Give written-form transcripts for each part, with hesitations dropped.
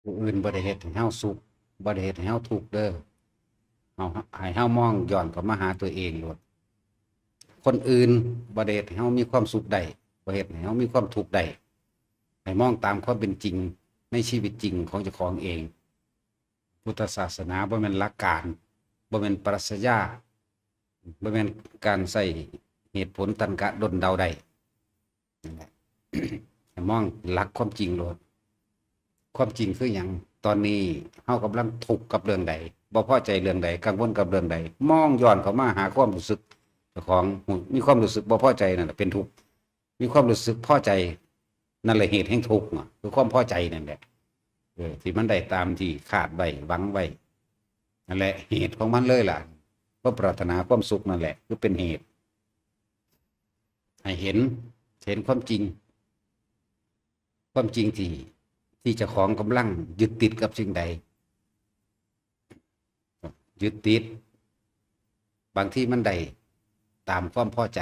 ผู้อื่นบ่ได้เฮ็ดให้เฮาสุขบ่ได้เฮ็ดให้เฮาทุกข์เด้อเฮาให้เฮามองย้อนกลับมาหาตัวเองโลดคนอื่นบ่ได้เฮ็ดให้เฮามีความสุขได้บ่เฮ็ดให้เฮามีความทุกข์ได้ให้มองตามความเป็นจริงในชีวิตจริงของเจ้าของเองพุทธศาสนาบ่แม่นหลักการบ่แม่นปรัชญาบ่แม่นการใช้เหตุผลตรรกะดลเดาได้นั่นแหละ ให้มองหลักความจริงโลด ความจริงคืออย่างตอนนี้เฮากำลังทุกข์กับเรื่องใดบ่พอใจเรื่องใดกังวลกับเรื่องใดมองย้อนเข้ามาหาความรู้สึกเจ้าของมีความรู้สึกบ่พอใจนั่นแหละเป็นทุกข์มีความรู้สึกพอใจนั่นแหละเหตุแห่งทุกข์คือความพอใจนั่นแหละที่มันได้ตามที่คาดไว้หวังไว้นั่นแหละเหตุของมันเลยล่ะเพราะปรารถนาความสุขนั่นแหละคือเป็นเหตุให้เห็นความจริงความจริงที่เจ้าของกำลังยึดติดกับสิ่งใดยึดติดบางที่มันได้ตามความพอใจ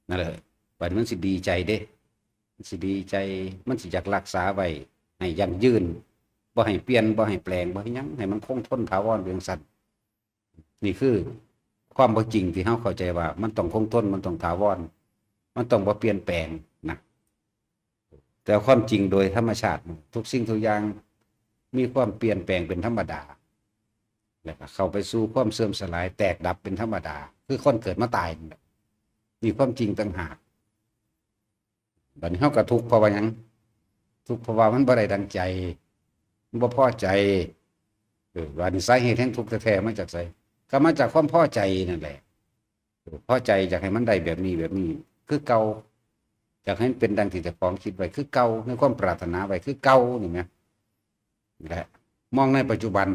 นั่นแหละบัดมันสิดีใจเด้มันสิดีใจมันสิอยากรักษาไว้ให้ยั่งยืนบ่ให้เปลี่ยนบ่ให้แปลงบ่ให้หยังให้มันคงทนถาวรเรื่องสั้นนี่คือความบ่จริงที่เฮาเข้าใจว่ามันต้องคงทนมันต้องถาวรมันต้องบ่เปลี่ยนแปลงนะแต่ความจริงโดยธรรมชาติทุกสิ่งทุกอย่างมีความเปลี่ยนแปลงเป็นธรรมดาแล้วก็เข้าไปสู่ความเสื่อมสลายแตกดับเป็นธรรมดาคือคนเกิดมาตายนี่ความจริงต่างหากบัดนี้เฮาก็ทุกข์เพราะว่าหยังทุกข์เพราะว่ามันบ่ได้ดังใจมันบ่พอใจว่านี่สาเหตุแห่งทุกข์แท้ๆมาจากไสก็มาจากความพอใจนั่นแหละพอใจอยากให้มันได้แบบนี้แบบนี้คือเก่าอยากให้มันเป็นดังที่เจ้าของคิดไว้คือเก่าในความปรารถนาไว้คือเก่านี่แหมนี่แหละมองในปัจจุบัน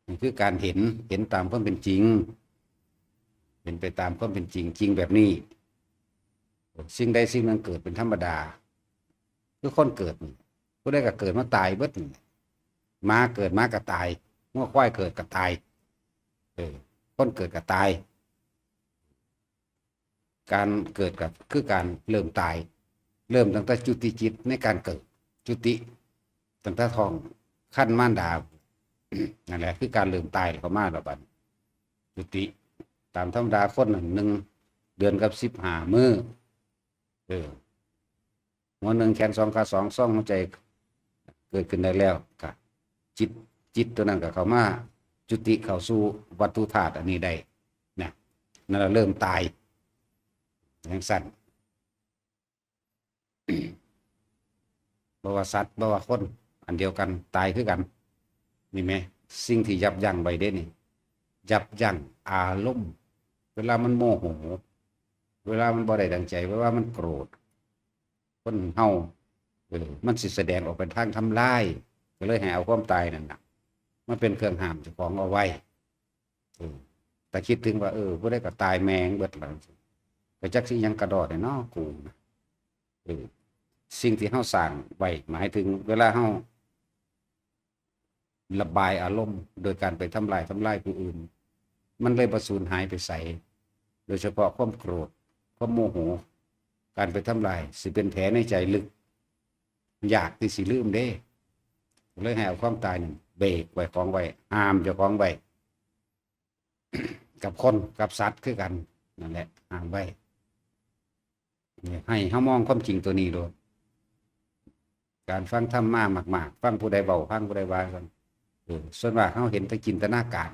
นี่คือการเห็นตามความเป็นจริงเห็นไปตามความเป็นจริงจริงแบบนี้สิ่งใดสิ่งหนึ่งเกิดเป็นธรรมดาคือคนเกิดผู้ใดก็เกิดมาตายเบิดม้าเกิดม้าก็ตายงัวควายเกิดก็ตายคนเกิดก็ตายการเกิดกับคือการเริ่มตายเริ่มตั้งแต่จุติจิตในการเกิดจุติตั้งแต่ท้องขั้นม่านดานั่นแหละคือการเริ่มตายเขามาแล้วบัดจุติตามธรรมดาคน1 เดือนกับ15 มื้อหัวหนึ่งแขนสองขาสองซ่องหัวใจเกิดขึ้นได้แล้วก็จิตตัวนั้นก็เข้ามาจุติเข้าสู่วัตถุธาตุอันนี้ได้นะนั่นเราเริ่มตายอย่างสั้นบ่ว่าสัตว์บ่ว่าคนอันเดียวกันตายคือกันนี่ไหมสิ่งที่ยับยั้งไว้ได้นี่ยับยั้งอารมณ์เวลามันโมโหเวลามันบ่ได้ดังใจเวลามันโกรธคนเฮามันสิแสดงออกเป็นทางทำลายก็เลยให้เอาความตายนั่นน่ะมันเป็นเครื่องห้ามเจ้าของเอาไว้แต่คิดถึงว่าผู้ใดก็ตายแมงเบิดแล้วก็จักสิยังกระโดดได้เนาะกูสิ่งที่เฮาสร้างไว้หมายถึงเวลาเฮาระบายอารมณ์โดยการไปทำลายผู้อื่นมันเลยประสูญหายไปใสโดยเฉพาะความโกรธความโมโหการไปทำลายสิเป็นแผลในใจลึกอยากที่สิลืมเด้เลยให้เอาความตายนี่เบรกไว้ของไว้ห้ามเจ้าของไว้ กับคนกับสัตว์คือกันนั่นแหละห้ามไว้ให้เฮามองความจริงตัวนี้ด้วยการฟังธรรมมากๆฟังผู้ใดเบาฟังผู้ใดว่ากันส่วนมากเขาเห็นแต่จินตนาการ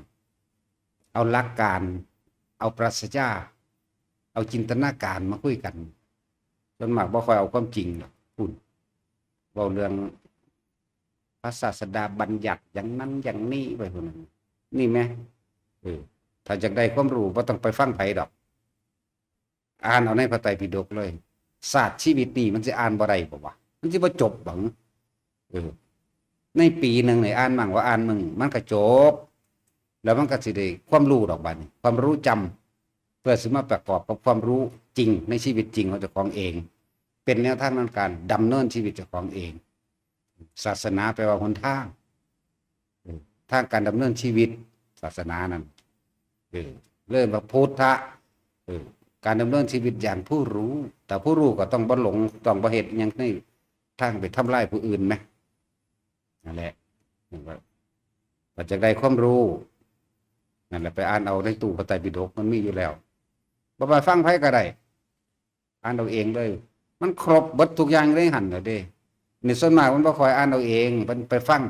เอาหลักการเอาปรัชญาเอาจินตนาการมาคุยกันส่วนมากบ่ค่อยเอาความจริงหรอกพูดเว้าเรื่องพระศาสดาบัญญัติอย่างนั้นอย่างนี้ไปพวกนั้นนี่ไหมถ้าอยากได้ความรู้บ่ต้องไปฟังไผดอกอ่านเอาในพระไตรปิฎกเลยศาสตร์ชีวิตนี่มันสิอ่านบ่ได้บ่วะมันสิบ่จบบังในปีหนึ่งเนี่ยอ่านมั่งว่าอ่านมึงมันก็จบแล้วมันก็สิได้ความรู้ดอกบัดนี้ความรู้จำเพื่อสิมาประกอบกับความรู้จริงในชีวิตจริงของเจ้าของเองเป็นแนวทางในการดำเนินชีวิตเจ้าของเองศาสนาแปลว่าหนทางทางการดำเนินชีวิตศาสนานั้นเริ่มว่าพุทธะการดำเนินชีวิตอย่างผู้รู้แต่ผู้รู้ก็ต้องบ่หลงต้องบ่เฮ็ดอย่างนี้ ทางไปทำลายผู้อื่นไหมนั่นแหละว่าจะได้ความรู้นั่นแหละไปอ่านเอาในตู้พระไตรปิฎกมันมีอยู่แล้วบ่ไปฟังไผก็ได้อ่านเอาเองเลยมันครบเบิดทุกอย่างเลยหั่นน่ะเด้นี่ส่วนมากมันบ่ค่อยอ่านเอาเองมันไปฟัง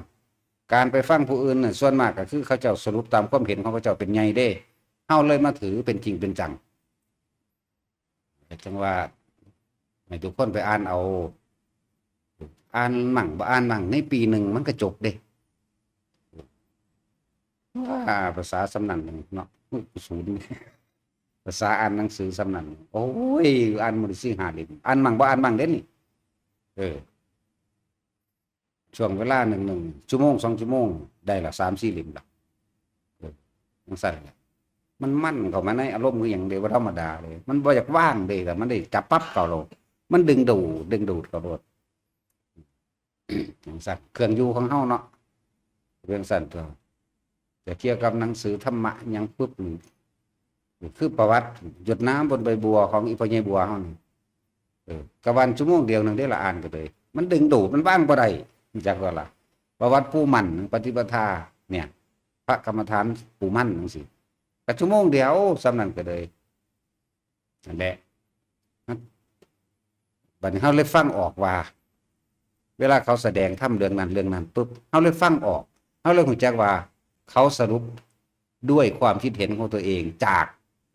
การไปฟังผู้อื่นน่ะส่วนมากก็คือเขาเจ้าสรุปตามความเห็นของเขาเจ้าเป็นใหญ่เด้เฮาเลยมาถือเป็นจริงเป็นจังจังว่าให้ทุกคนไปอ่านเอาอ่านมั่งบ่อ่านมั่งในปีหนึ่งมันก็จบเด้ว่าภาษาสำนันเนาะศูนย์ภาษาอ่านหนังสือสำนันโอ้ยอ่านมื้อละ4-5เล่มอ่านมั่งบ่อ่านมั่งเด้นี่ช่วงเวลาหนึ่งชั่วโมง2ชั่วโมงได้ละ3-4เล่มละจังซั่นแหละมันเข้ามาในอารมณ์คือหยังเดียวบ่ธรรมดาเลยมันบ่อยากว่างเด้แต่มันได้จับปั๊บเข้าโลดมันดึงดูดเข้าโลดจังซั่นเครื่องอยู่ของเฮาเนาะเรื่องซั่นตัวแต่เกี่ยวกับหนังสือธรรมะหยังปึ๊บนี่คือประวัติหยดน้ำบนใบบัวของอีพ่อใหญ่บัวเฮานี่กะวันชั่วโมงเดียวนึงได้ละอ่านก็เลยมันดึงดูดมันว่างบ่ได้จักว่าล่ะประวัติปู่มั่นปฏิปทาเนี่ยพระกรรมฐานปู่มั่นจังซี่ก็ชั่วโมงเดียวสำนั้นก็เลยนั่นแหละบัดนี้เฮาเลยฟังออกว่าเวลาเขาแสดงทำเรื่องนั้นปุ๊บเฮาเลยฟังออกเฮาเลยรู้จักว่าเขาสรุปด้วยความคิดเห็นของตัวเองจาก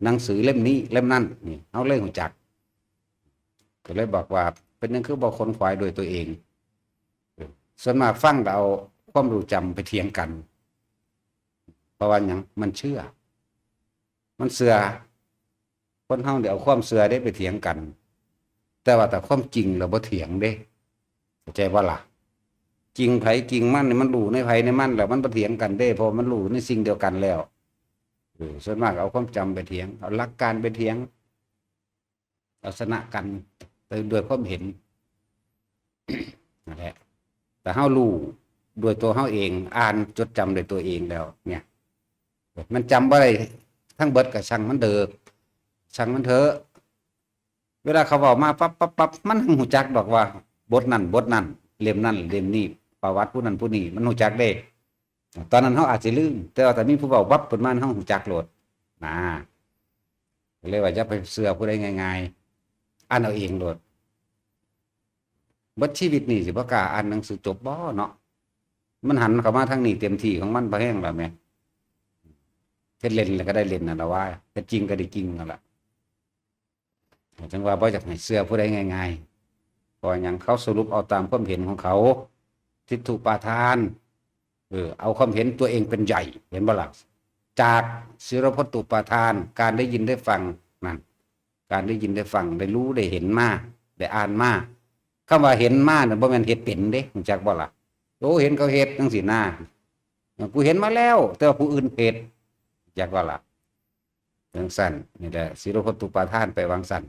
หนังสือเล่มนี้เล่มนั้นนี่เฮาเลยรู้จักก็เลยบอกว่าเป็นนั่นคือบ่คนขวายโดยตัวเองส่วนมากฟังเอาความรู้จำไปเถียงกันเพราะว่าหยังมันเชื่อมันเสือคนเฮาเดี๋ยวเอาความเสือได้ไปเถียงกันแต่ว่าแต่ความจริงเราบ่เถียงเด้เข้าใจว่าล่ะจริงไผจริงมันนี่มันรู้ในไผในมันแล้วมันบ่เถียงกันเด้เพราะมันรู้ในสิ่งเดียวกันแล้วส่วนมากเอาความจำไปเถียงเอาหลักการไปเถียงเอาชนะกันโดยความเห็นนั่นแหละแต่เฮารู้โดยตัวเฮาเองอ่านจดจำโดยตัวเองแล้วเนี่ยมันจำบ่ได้ทั้งเบิดก็ช่างมันเด้อช่างมันเถอะเวลาเขาเว้ามาปั๊บมันหูจักดอกว่าบทนั้นเล่มนั้นเล่มนี้ประวัติผู้นั้นผู้นี้มันหูจักเด้ตอนนั้นเฮาอาจสิลืมแต่ว่าถ้ามีผู้เว้าวับเพิ่นมาเฮาหูจักโลดนะเลยว่าอย่าไปเชื่อผู้ใดง่ายๆอ่านเอาเองโลดบัดชีวิตนี่สิบ่กล้าอ่านหนังสือจบบ่เนาะมันหันเข้ามาทางนี้เต็มที่ของมันบ่แห้งแล้วแม่เฮ็ดเล่นแล้วก็ได้เล่นนั่นล่ะว่าเฮ็ดจริงก็ได้จริงนั่นล่ะจังว่าบ่อยากให้เชื่อผู้ใดง่ายๆเพราะหยังเขาสรุปเอาตามความเห็นของเขาทิฏฐุปาทานเอาความเห็นตัวเองเป็นใหญ่เห็นบ่ล่ะจากศิรพตุปาทานการได้ยินได้ฟังนั่นการได้ยินได้ฟังได้รู้ได้เห็นมาได้อ่านมาคำว่าเห็นมาน่ะบ่แม่นเฮ็ดเป็นเด้รู้จักบ่ล่ะโอ้เห็นเขาเฮ็ดจังซี่นะกูเห็นมาแล้วแต่ว่าผู้อื่นเฮ็ดจักว่าล่ะจังซั่นนี่แหละศิรพตุปาทานไปวางซั่น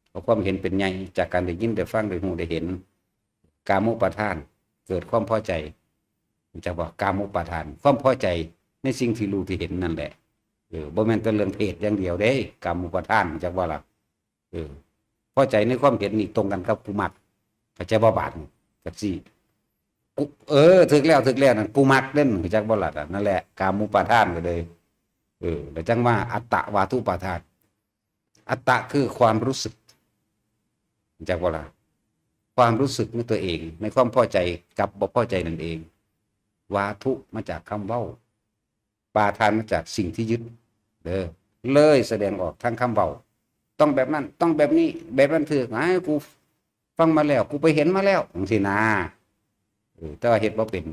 เอาความเห็นเป็นใหญ่จากการได้ยินได้ฟังได้ฮู้ได้เห็นกามุปาทานเกิดความพอใจจะบอกกามุปาทานความพอใจในสิ่งที่รู้ที่เห็นนั่นแหละบ่แม่นแต่เรื่องเพศอย่างเดียวเด้กามุปาทานจักว่าล่ะพอใจในความเห็นนี่ตรงกันกับกูมักเข้าใจบ่บาดจักซี่กูถึกแล้วนั่นกูมักเล่นเข้าใจบ่ล่ะนั่นแหละกามุปาทานก็เลยแล้วจังว่าอัตตวาทุปาทานอัตตะคือความรู้สึกจากว่าล่ะความรู้สึกในตัวเองในความพอใจกับบ่พอใจนั่นเองวาทุมาจากคำเว้าปาทานมาจากสิ่งที่ยึดเลยแสดงออกทางคำเว้าต้องแบบนั้นต้องแบบนี้แบบนั้นถูกกูฟังมาแล้วกูไปเห็นมาแล้วจังซี่นะแต่ว่าเฮ็ดบ่เป็น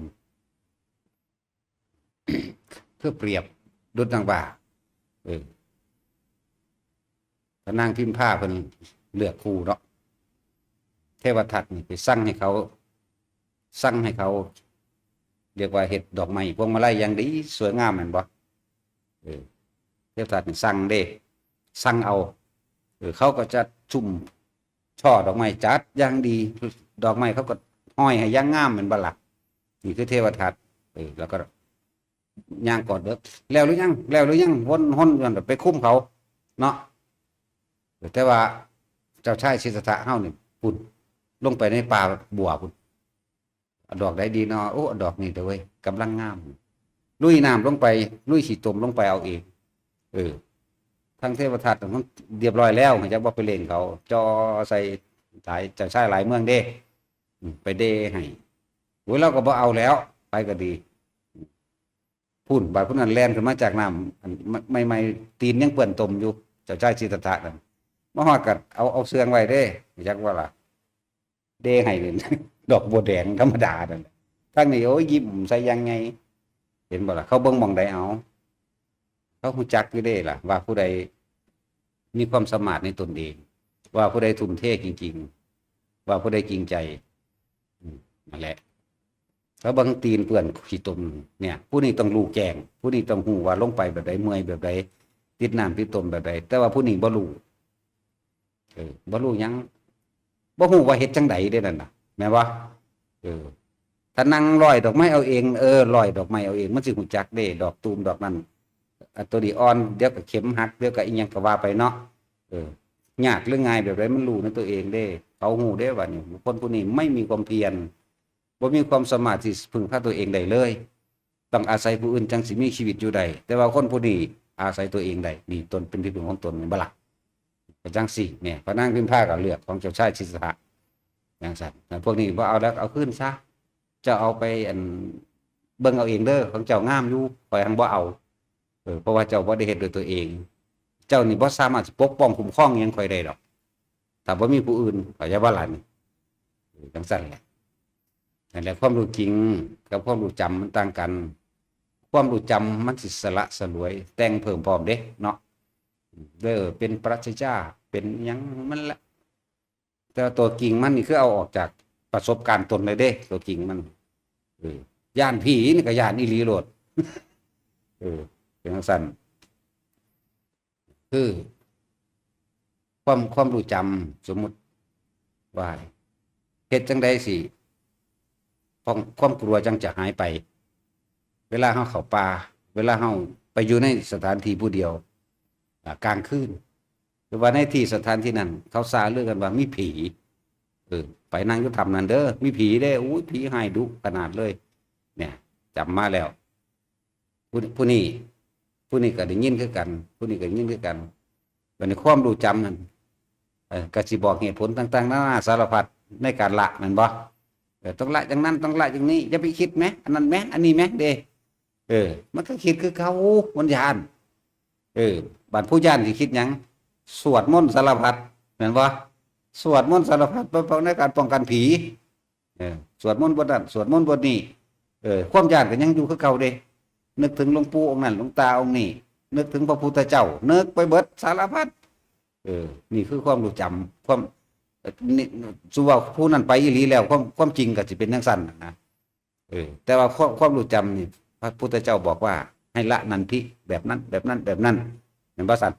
เพื่อเปรียบดุจดังว่าพระนางพิมพาเพิ่นเลือกคู่เนาะเทวทัตนี่ไปสั่งให้เขาเรียกว่าเฮ็ดดอกไม้พวงมาลัยอย่างดีสวยงามแม่นบ่เทวทัตนี่สั่งเอาเขาก็จะชุ่มช่อดอกไม้จัดอย่างดีดอกไม้เขาก็ห้อยให้อย่างงามแม่นบ่ล่ะนี่คือเทวทัตแล้วก็ย่างกอดเด้อแล้วหรือยังวนกันไปคุ้มเขาเนาะแต่ว่าเจ้าชายสิทธัตถะเฮานี่ปุ่น ลงไปในป่าบัวพุ่นเอาดอกใดดีเนาะโอ้เอาดอกนี้เด้อเว้ยกำลังงามลุยน้ำลงไปลุยขี้ตมลงไปเอาเองเออทั้งเทวทัตทั้งเรียบร้อยแล้วจะว่าไปเล่นเขาจอใส่หลายจะใช้หลายเมืองเด้ไปเด้ให้โอ้ยเราก็บ่เอาแล้วไปก็ดีพุ่นบาดพุ่นนั้นแล่นขึ้นมาจากน้ำไม่ตีนยังเปื้อนตมอยู่เจ้าชายสิทธัตถะนั่นมาฮอดก็เอาเสื่องไว้เด้จักว่าล่ะเด้ให้เลยดอกบัวแดงธรรมดานั่นทั้งนี้โอ้ยยิ้มใส่ยังไงเห็นบ่ล่ะเขาเบิ่งหม่องใดเอาเขาฮู้จักอยู่เด้ล่ะว่าผู้ใดมีความสามารถในตนเองว่าผู้ใดทุ่มเทจริงๆว่าผู้ใดจริงใจนั่นแหละเขาเบิ่งตีนเปื้อนขี้ตมเนี่ยผู้นี้ต้องรู้แจ้งผู้นี้ต้องฮู้ว่าลงไปแบบใดเมื่อยแบบใดติดน้ำติดตมแบบใดแต่ว่าผู้นี้บ่รู้บ่รู้หยังบ่ฮู้ว่าเฮ็ดจังไดเด้นั่นน่ะแม่นบ่ถ้านั่งร้อยดอกไม้เอาเองร้อยดอกไม้เอาเองมันสิฮู้จักเด้ดอกตูมดอกนั้นตัวนี้อ่อนเดี๋ยวก็เข็มหักเดี๋ยวก็อีหยังก็ว่าไปเนาะยากหรือง่ายแบบใดมันรู้ในตัวเองเด้เขาฮู้เด้ว่านี่คนผู้นี้ไม่มีความเพียรบ่มีความสามารถที่พึ่งพาตัวเองได้เลยต้องอาศัยผู้อื่นจังสิมีชีวิตอยู่ได้แต่ว่าคนผู้นี้อาศัยตัวเองได้นี่ตนเป็นที่พึ่งของตนแม่นบ่ล่ะก็จังซี่เนี่ยพระนางพิมพาก็เลือกของเจ้าชายสิทธัตถะอย่างซั่นพวกนี้บ่เอาแล้วเอาคืนซะจะเอาไปเบิ่งเอาเองเด้อของเจ้างามอยู่ข่อยหังบ่เอาเพราะว่าเจ้าบ่ได้เฮ็ดด้วยตัวเองเจ้านี่บ่สามารถปกป้องคุ้มครองหยังข่อยได้ดอกถ้าบ่มีผู้อื่นเข้าใจบ่ล่ะนี่จังซั่นแหละนั่นแหละความรู้จริงกับความรู้จำมันต่างกันความรู้จำมันสิสละสลวยแต่งเพิ่มพร้อมเด้เนาะเป็นปรัชญาเป็นหยังมันละแต่ตัวจริงมันนี่คือเอาออกจากประสบการณ์ตนเลยเด้ตัวจริงมันย่านผีนี่ก็ย่านอีหลีโลดเป็นจังซั่นคือความรู้จำสมมุติว่าเฮ็ดจังได๋สิความกลัวจังจะหายไปเวลาเฮาเข้าป่าเวลาเฮาไปอยู่ในสถานที่ผู้เดียวกลางคืนหรือว่าในที่สถานที่นั้นเขาซาเรื่องกันว่ามีผีไปนั่งอยู่ถ้ำนั้นเด้อมีผีเด้อุ้ยผีให้ดุขนาดเลยเนี่ยจำมาแล้วผู้นี้ก็ได้ยินคือกันผู้นี้ก็ได้ยินคือกันวันนี้ความรู้จำนั้นก็สิบอกเหตุผลต่างๆนานาสารพัดในการละแม่นบ่ต้องละอย่างนั้นต้องละอย่างนี้อย่าไปคิดไหมอันนั้นไหมอันนี้ไหมเด้มันก็คิดคือเขามันยานบัดผู้ย่านสิคิดหยังสวดมนต์สารพัดแม่นบ่สวดมนต์สารพัดเพื่อในการป้องกันผีสวดมนต์บทนั้นสวดมนต์บทนี้ความย่านก็ยังอยู่คือเก่าเด้นึกถึงหลวงปู่องค์นั้นหลวงตาองค์นี้นึกถึงพระพุทธเจ้านึกไปเบิดสารพัดนี่คือความรู้จำความนี่สุว่าผู้นั้นไปอีหลีแล้วความจริงก็สิเป็นจังซั่นนะแต่ว่าความรู้จำนี่พระพุทธเจ้าบอกว่าให้ละนันทิแบบนั้นแบบนั้นแบบนั้นเห็นบ่ซั่น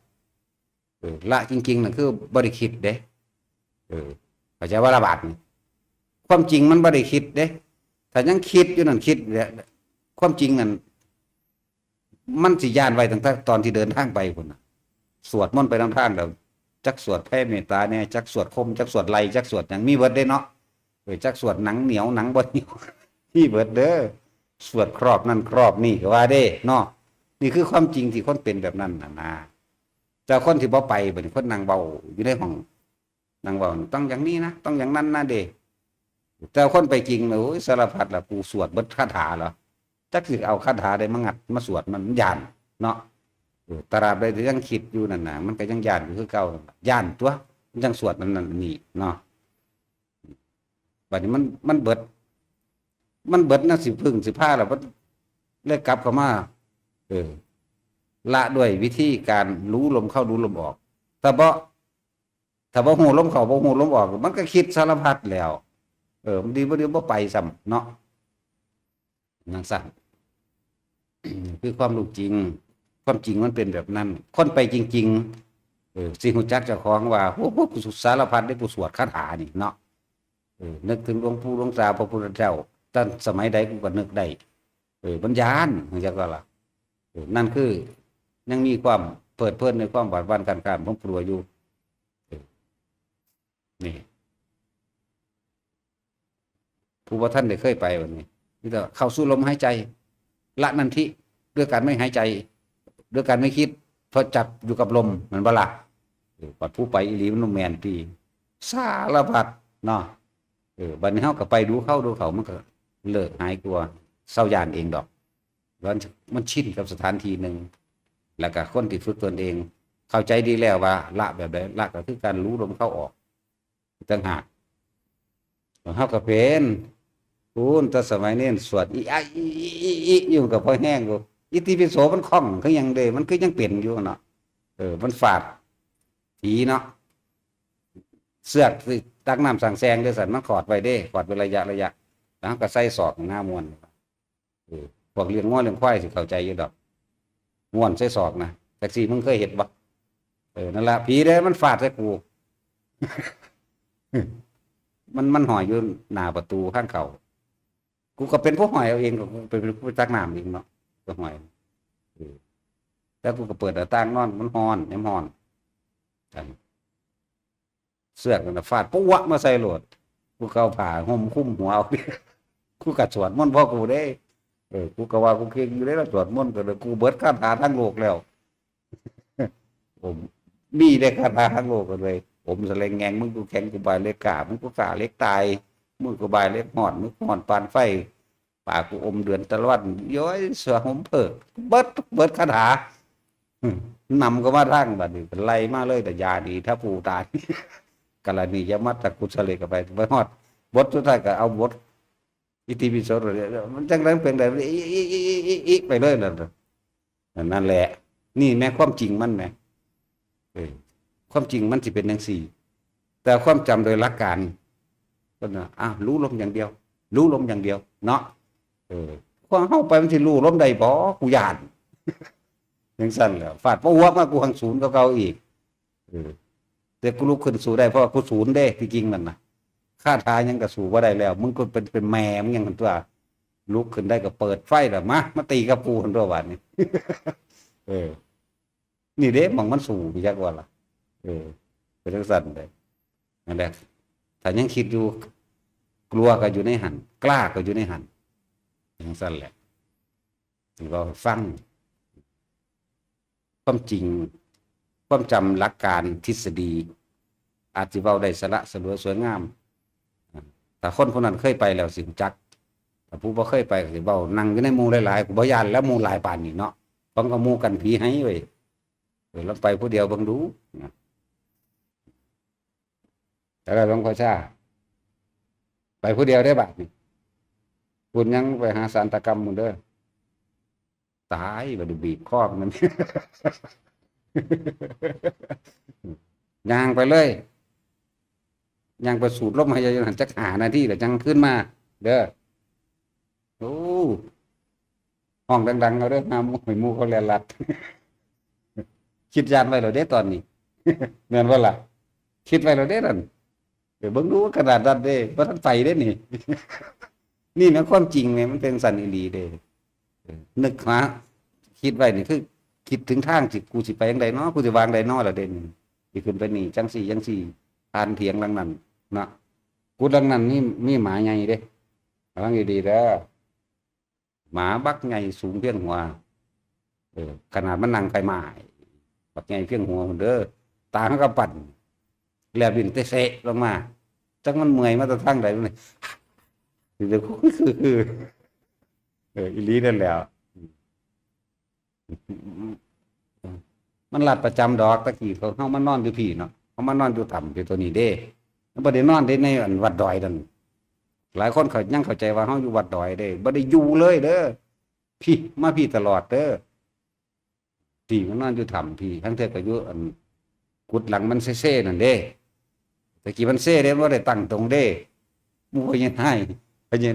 ละจริงๆน่ะคือบ่ได้คิดเด้เข้าใจว่าระบาดนี่ความจริงมันบ่ได้คิดเด้ถ้ายังคิดอยู่นั่นคิดความจริงนั่นมันสิย้านไว้ตั้งแต่ตอนที่เดินทางไปพุ่นน่ะสวดมนต์ไปนำทางแล้วจักสวดแผ่เมตตาเนี่ยจักสวดคมจักสวดไล่จักสวดหยังมีเบิดได้เนาะจักสวดหนังเหนียวหนังบ่เหนียวมีเบิดเด้อสวดครอบนั่นครอบนี่ก็ว่าเด้เนาะนี่คือความจริงที่คนเป็นแบบนั้นน่ะนะแต่คนที่บ่ไปบัดนี้คนนั่งเว้าอยู่ในห้องนั่งเว้าต้องอย่างนี้นะต้องอย่างนั้นนะเด้แต่คนไปจริงโอ้ยสารพัดล่ะกูสวดเบิดคาถาเหรอจักสิเอาคาถาได้มางัดมาสวดมันย่านเนาะตราบใดที่ยังคิดอยู่นั่นน่ะมันก็ยังย่านอยู่คือเก่าย่านตัวมันยังสวดนั่นนี่เนาะบัดนี้มันเบิดนะสิพึ่งสิพาแล้วมันเลยกลับเข้ามาละด้วยวิธีการรู้ลมเข้ารู้ลมออกถ้าบ่ฮู้ลมเข้าบ่ฮู้ลมออกมันก็คิดสารพัดแล้วมันดีบ่ดีบ่ไปซ้ำเนาะนั่นซั่นคือความรู้จริงความจริงมันเป็นแบบนั้นคนไปจริงๆสิฮู้จักเจ้าของว่าโอ้โหกูสารพัดได้กูสวดคาถานี่เนาะนึกถึงหลวงปู่หลวงตาพระพุทธเจ้าตั้งสมัยใดกูก็นึกได้บรรยานมันจะก็ล่ะนั่นคือยังมีความเปิดเผยในความหวาดหวั่นการของครัวอยู่นี่ ผู้ว่าท่านได้เคยไปวันนี้นี่ก็เข้าสู่ลมหายใจละนันทิด้วยการไม่หายใจด้วยการไม่คิดเพราะจับอยู่กับลมเหมือนเวลาปัดผู้ไปอีหลีมันแมนตีสารพัดเนาะบัดนี้เฮาก็ไปดูเข้าดูเขามันก็เลิกหายกลัวเศร้ายานเองดอกมันชินกับสถานที่หนึ่งแล้วก็คนที่ฝึกตนเอง เข้าใจดีแล้วว่าละแบบใดละก็คือการรู้ลมเข้าออกต่างหากเฮาก็เป็นคุณแต่สมัยนี้สวดอีอีอยู่กับพ่อแห้งกูอิติปิโสมันคล่องคือยังเดมันคือยังเปลี่ยนอยู่เนาะมันฝาดผีเนาะเสือกตักน้ำสั่งแซงด้วยสันมันขอดไว้เด้ขอดเป็นระยะแล้วก็ใส่ศอกหน้ามวนพวกเลี้ยงง้อเลี้ยงควายสิเข้าใจอยู่ดอกม้วนใส่ศอกนะแท็กซี่มึงเคยเห็นบ่นั่นละผีเด้มันฟาดใส่กู มันหอยอยู่หน้าประตูข้างเขากูก็เป็นผู้หอยเอาเองกูเป็นผู้ตักน้ำเองเนาะก็หอยแล้วกูก็เปิดหน้าต่างนอนมันฮ้อนย้ำฮ้อนเสื้อกันฟาดปุ๊วะมาใส่โหลดกูเกาผ่าห่มคุ้มหัวเอากูกัดสวดมนต์พ่อกูได้กูก็ว่ากูเก่งอยู่ได้แล้วสวดมนต์ก็เลยกูเบิดคาถาทั้งโลกแล้วผมมีได้คาถาทั้งโลกกันเลยผมแสลงแงงมึงกูแข็งกูบายเล็กกามึงกูกาเล็กตายมึงกูบายเล็กหอดมึงหอดปานไฟปากกูอมเดือนตะวันย้อยเสือผมเพิกเบิดคาถานำก็มาทั้งบัดนี้เป็นไรมาเลยแต่ยาดีถ้าปูตายกรณียมัตตะกุศลกับไปไปหอดบทสุดท้ายก็เอาบทอิติปิโสมันจังไรเป็นแบบอีไปเลยนั่นแหละนี่แม่ความจริงมันแม่ความจริงมันสิเป็นอย่างสี่แต่ความจำโดยหลักการก็นะรู้ลมอย่างเดียวรู้ลมอย่างเดียวเนาะความเข้าไปมันสิรู้ลมใดบ่กูย่านอย่างสั้นแหละฟาดเพราะวัวมากูหังศูนย์เก่าอีกแต่กูลุกขึ้นสู่ได้เพราะกูศูนย์ได้ที่จริงนั่นนะค่าทายังกระสู่ว่าได้แล้วมึงก็เป็นแม่มึงยังกันตัวลุกขึ้นได้ก็เปิดไฟแบบมาตีกับกูคนตัววันนี้นี่เด้มองมันสู่พี่จักว่าล่ะเป็นทังสั้นเลยนั่นแหละถ้ายังคิดอยู่กลัวก็อยู่ในหันกล้าก็อยู่ในหันทังสั้นแหละถือว่าฟังความจริงความจำหลักการทฤษฎีอาจจะเว้าได้สละสลวยสวยงามแต่คนคนนั้นเคยไปแล้วสิจักแต่ผู้บ่เคยไปก็สิเว้านั่งอยู่ในหมู่หลายๆกูบ่ย่านแล้วหมู่หลายปานนี้เนาะต้องก็หมู่กันผีให้เว้ยลองไปผู้เดียวเบิ่งดูแต่เราต้องขอชาไปผู้เดียวได้บัดนี่คุณยังไปหาสารตกรรมมึงเด้อตายบ่ได้บีบคอมันย่างไปเลยย่างไปสูดลมหายใจหันจักหานาทีแล้วจังขึ้นมาเด้อโอ้ห้องดังๆเอาเด้อหาหมู่เขาแลนลัดคิดยานไว้แล้วเด้ตอนนี้แม่นบ่ล่ะคิดไว้แล้วเด้นั่นเดี๋ยวเบิ่งดูขนาดนั้นเด้บ่ทันไปเด้นี่นี่นะความจริงเนี่ยมันเป็นสันอีหลีเด้นึกหาคิดไว้นี่คือคิดถึงทางสิกูสิไปจังไดเนาะกูสิวางไดเนาะล่ะเด้นี่สิขึ้นไปนี่จังสี่ผ่านเถียงหลังนั้นเนาะกูหลังนั้นนี่มีหมาใหญ่เด้ระวังดีๆเด้อหมาบักใหญ่สูงเพียงหัวขนาดมันนั่งไกลไม้บักใหญ่เพียงหัวพุ่นเด้อตาก็ปั่นแลบลิ้นเตะๆลงมาจังมันเมื่อยมาแต่ทางใดนี่เดี๋ยวคืออีหลีนั่นแหละมันลัดประจำดอกตะกี้เขามานอนอยู่พี่เนาะเขามานอนอยู่ต่ำอยู่ตัวนี้เด้แล้วบ่ได้นอนได้ในวัดดอยนั่นหลายคนเขายังเข้าใจว่าเขาอยู่วัดดอยเด้บ่ได้อยู่เลยเด้อพี่มาพี่ตลอดเด้อพี่มันนอนอยู่ต่ำพี่ทั้งเธอก็อยู่กุดหลังมันเซ่ๆนั่นเด้ตะกี้มันเซ่เด้บ่ได้ตั้งตรงเด้หมู่พญานาคกับย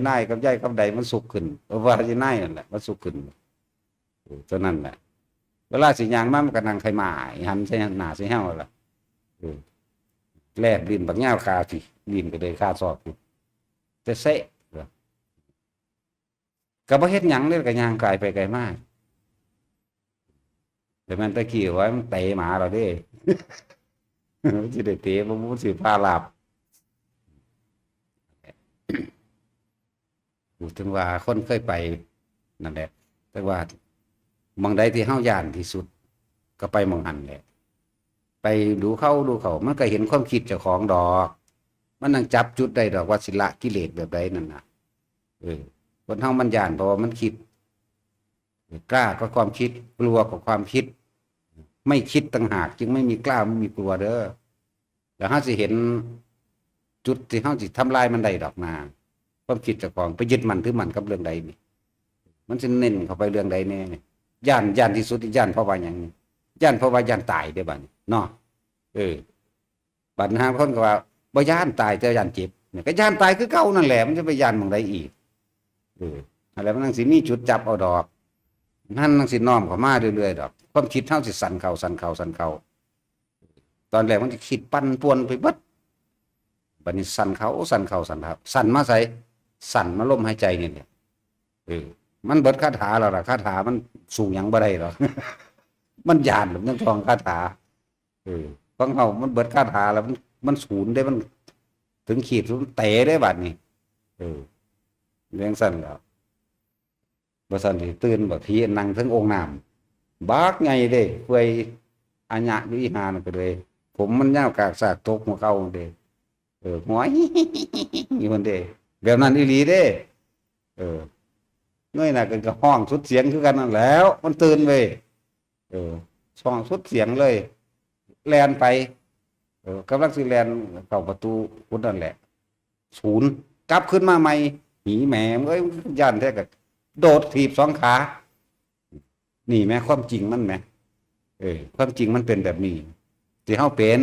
ายกับใดมันสุกขึ้นว่าพญานาคนั่นแหละมันสุกขึ้นตัวนั้นแหละเวลาสิย่างมามันก็นั่งไขหมาหันใส่หน้าใส่เฮาล่ะแลบลิ้นบักยาวคาสิลิ้นก็เลยคาซอกอยู่แต่เซะก็บ่เฮ็ดหยังเลยก็ย่างกายไปไกลมากแต่มันตะกี้ไว้มันเตะหมาเราเด้สิได้เตะบ่สิพาหลับ พูดถึงว่าคนเคยไปนั่นแหละแต่ว่าหมองใดที่เฮาย่านที่สุดก็ไปหมองหันแหละไปดูเขามันก็เห็นความคิดเจ้าของดอกมันนั่งจับจุดได้ดอกว่าสิละกิเลสแบบใดนั่นน่ะคนเฮามันย่านเพราะว่ามันคิดกล้าก็ความคิดกลัวกับความคิดไม่คิดต่างหากจึงไม่มีกล้าไม่มีกลัวเด้อแล้วเฮาสิเห็นจุดที่เฮาสิทำลายมันได้ดอกนาความคิดเจ้าของไปยึดมันถือมันกับเรื่องใดนี่มันสิเน้นเข้าไปเรื่องใดแน่ย่านที่สุดย่านเพราะว่าหยังย่านเพราะว่าย่านตายเด้อบัดนี้เนาะบัดหาคนก็ว่าบ่ย่านตายแต่ย่านเจ็บเนี่ยก็ย่านตายคือเก่านั่นแหละมันจะไปย่านหม้องใดอีกอะไรมันจังสิมีจุดจับเอาดอกนั่นจังสิน้อมเข้ามาเรื่อยๆดอกความคิดเฮาสิสั่นเข้าตอนแรกมันสิคิดปั่นป่วนไปเบิดบัดนี้สั่นมาใส่สั่นมาลมหายใจนี่แหละมันเบิดคาถาแล้วล่ะคาถามันสู้หยังบ่ได้หรอก มันย่านมันท่องคาถาของเฮามันเบิดคาถาแล้วมันศูนย์ได้มันถึงขีดมันเตะได้บัดนี้เรื่องสั่นแล้วบ่สั่นสิตื่นบ่ผีนั่งถึงองค์น้ำบักไงเด้เปื่อยอัญญะอยู่อีหานั่นก็เลยผมมันยาวกากสากตกหัวเก่าเด้หัวอยู่มันเด้แบบนั้นอีหลีเด้เงยหน้ากันก็ห้องสุดเสียงคือกันนั่นแล้วมันตื่นเว้ยห้องสุดเสียงเลยแล่นไปกำลังสิแล่นเข้าประตูพุทธนั่นแหละศูนย์กลับขึ้นมาใหม่หนีแหมเอ้ยย่านแท้ก็โดดถีบสองขานี่แม่ความจริงมันแม่ความจริงมันเป็นแบบนี้ที่เฮาเป็น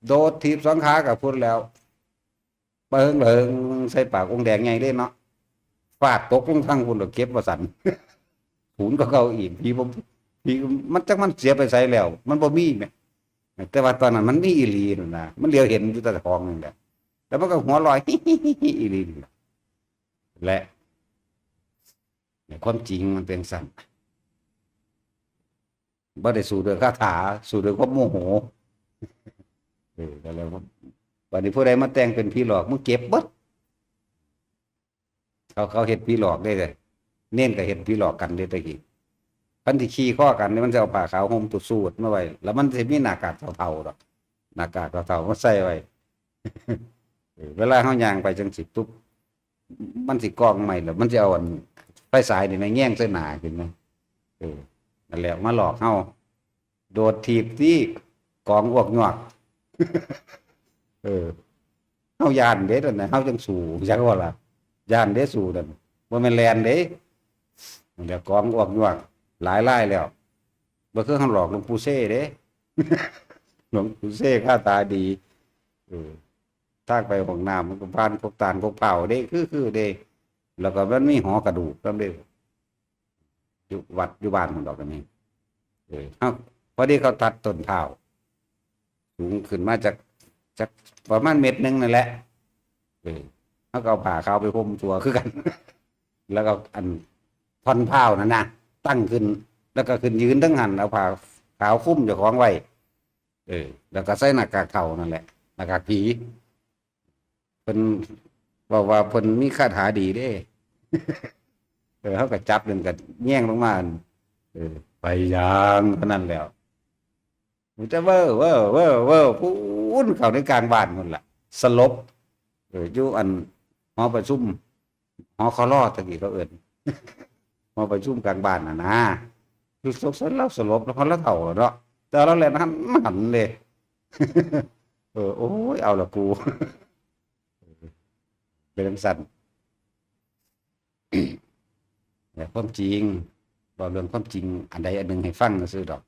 โดดถีบสองขากับพูดแล้วเบิ่งใส่ปากองค์แดงใหญ่เด้เนาะฟาดตกลงทางพุ่นแล้วเก็บว่าสั่นศูนย์ก็เข้าอีกพี่มันจักมันเสียไปไสแล้วมันบ่มีแม่แต่ว่าตอนนั้นมันมีอีหลีนั่นน่ะมันเลียวเห็นอยู่แต่ของนั่นแหละแล้วมันก็หัวลอย อีหลีนี่แหละความจริงมันเป็นสั่นบ่ได้สู้ด้วยคาถาสู้ด้วยความโมโหแล้ววันนี้ผู้ใดมาแต่งเป็นผีหลอกมึงเก็บเบิดเขาเฮ็ดผีหลอกได้เลยเน้นก็เฮ็ดผีหลอกกันได้ตะกี้คันที่ขี้ข้อกันนี่มันจะเอาผ้าขาวห่มตุดสูดมาไว้แล้วมันสิมีหน้ากากเฒ่าๆดอกหน้ากากเฒ่าๆมาใส่ไว้เวลาเฮาย่างไปจังสิปุ๊บมันสิกองใหม่แล้วมันจะเอาอันไฟฉายนี่ในแง่งใส่หน้าขึ้นมานั่นแหละมาหลอกเฮาโดดถีบที่กองอ้วกงอกเฮาย่านเด้นั่นน่ะเฮาจังสู้จักว่าล่ะย่านเด้สู้นั่นบ่แม่นแล่นเด้นั่นแหละกองอ้วกงอกหลายรายแล้วบ่คือเฮาหลอกหลวงปู่เซ่เด้ หลวงปู่เซ่ค่าตาดีทางไปห้องน้ำมันก็ผ่านพวกตาลพวกเผาเด้คือเด้แล้วก็มันมีหอกระดูกนำเด้อยู่วัดอยู่บ้านมันดอกกันนี่เฮาพอดีเขาตัดต้นเผาสูงขึ้นมาจากประมาณเม็ดนึงนั่นแหละเฮาก็เอาผ้าขาวไปห่มตัวคือกัน แล้วก็อันท่อนเผานั่นน่ะตั้งขึ้นแล้วก็ขึ้นยืนทั้งหันเอาผ้าขาวคลุมเจ้าของไว้แล้วก็ใส่หน้ากากเฒ่านั่นแหละหน้ากากผีเพิ่นบอกว่าเพิ่นมีคาถาดีเด้ เขาก็จับนึงก็แย่งลงมาไปอย่างเท่านั้นแล้วมันจะเว้อพูนเข้าในกลางบ้านนั่นล่ะสลบอยู่อันหอประชุมหอคลอตะกี้เขาเอิ้น หอประชุมกลางบ้านน่ะนะคือสกสันเราสลบแล้วคนละเฒ่าแล้วเนาะแต่เราแล่นหันเลย โอ้ยเอาละกู เป็นจังซั่น แต่ความจริงบอกเรื่องความจริงอันใดอันหนึ่งให้ฟังซื่อดอก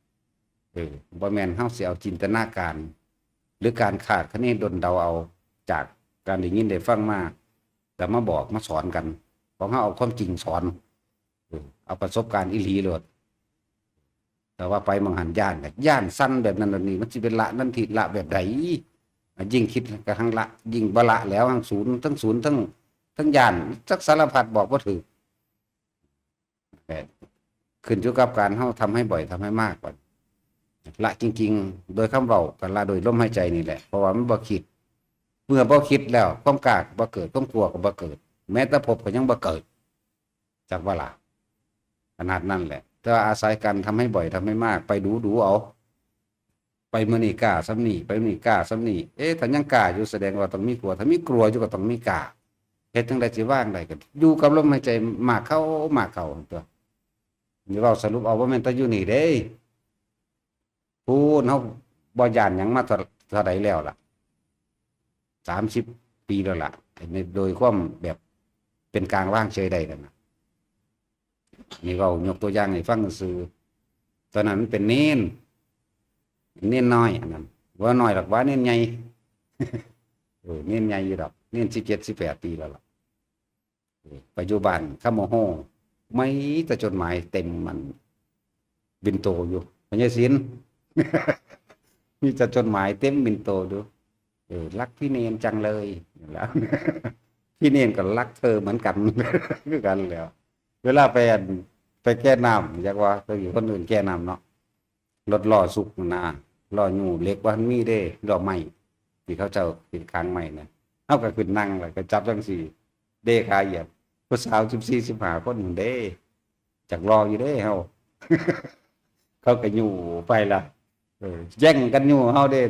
บ่แม่นเฮาสิเอาจินตนาการ หรือการคาดคะเนดนเดาเอาจากการได้ยินได้ฟังมาแต่มาบอกมาสอนกันของเฮาเอาความจริงสอนเอาประสบการณ์อีหลีโลดแต่ว่าไปมังหันย่านก็ย่านสั้นแบบนั้นนี่มันสิเป็นละนั่นทิละแบบใดยิ่งคิดก็ทั้งละยิ่งบ่ละแล้วทั้งศูนย์ทั้งย่านจักสารพัดบอกบ่ถูกขึ้นอยู่กับการเฮาทำให้บ่อยทำให้มากก่อนละจริงๆโดยคำเว้ากันละโดยลมหายใจนี่แหละเพราะว่ามันบ่คิดเมื่อบ่คิดแล้วความกล้าบ่เกิดความกลัวก็บ่เกิด แม้แต่ภพก็ยังบ่เกิดจากว่าล่ะขนาดนั้นแหละถ้าอาศัยกันทำให้บ่อยทำให้มากไปดูเอาไปมื้อนี้กล้าซ้ำนี่ไปมื้อนี้กล้าซ้ำนี่ถ้ายังกล้าอยู่แสดงว่าต้องมีกลัวถ้ามีกลัวอยู่ก็ต้องมีกล้าเฮ็ดจังได๋สิว่างได้ก็อยู่กับลมหายใจมากเข้ตัวนี่เว้าสรุปเอาว่าแม่นแต่อยู่นี่เด้พูนเฮาบ่ย้านหยังมาเท่าใดแล้วล่ะ30 ปีแล้วล่ะในโดยความแบบเป็นกลางว่างเฉยได้กันนะนี่เว้ายกตัวอย่างให้ฟังซื่อตอนนั้นมันเป็นเน้นน้อยอันนั้นว่าน้อยหรอกว่าเน้นใหญ่เน้นใหญ่อยู่ดอกเน้น17 18 ปีแล้วล่ะปัจจุบันคำโมโหไม่แต่จดหมายเต็มมันบินโตอยู่พญาศิลป์ มีแต่จดหมายเต็มบินโตดูรักพี่เนนจังเลยแล้ว พี่เนนก็รักเธอเหมือนกันคือกันแล้วเวลาไปแก้น้ำอยากว่าเคยอยู่คนอื่นแก้น้ำเนาะรถล้อสุกนะล้ออยู่เล็กว่ามีได้ล้อใหม่ที่เขาเจ้าติดค้างใหม่เนี่ยเอาก็ขึ้นนั่งแล้วก็จับจังสี่เด้ขาเหยียบผู้สาว14 15 คนเด้จากรออยู่เด้เฮา เขาก็อยู่ไปละแย่งกันอยู่เฮาเด้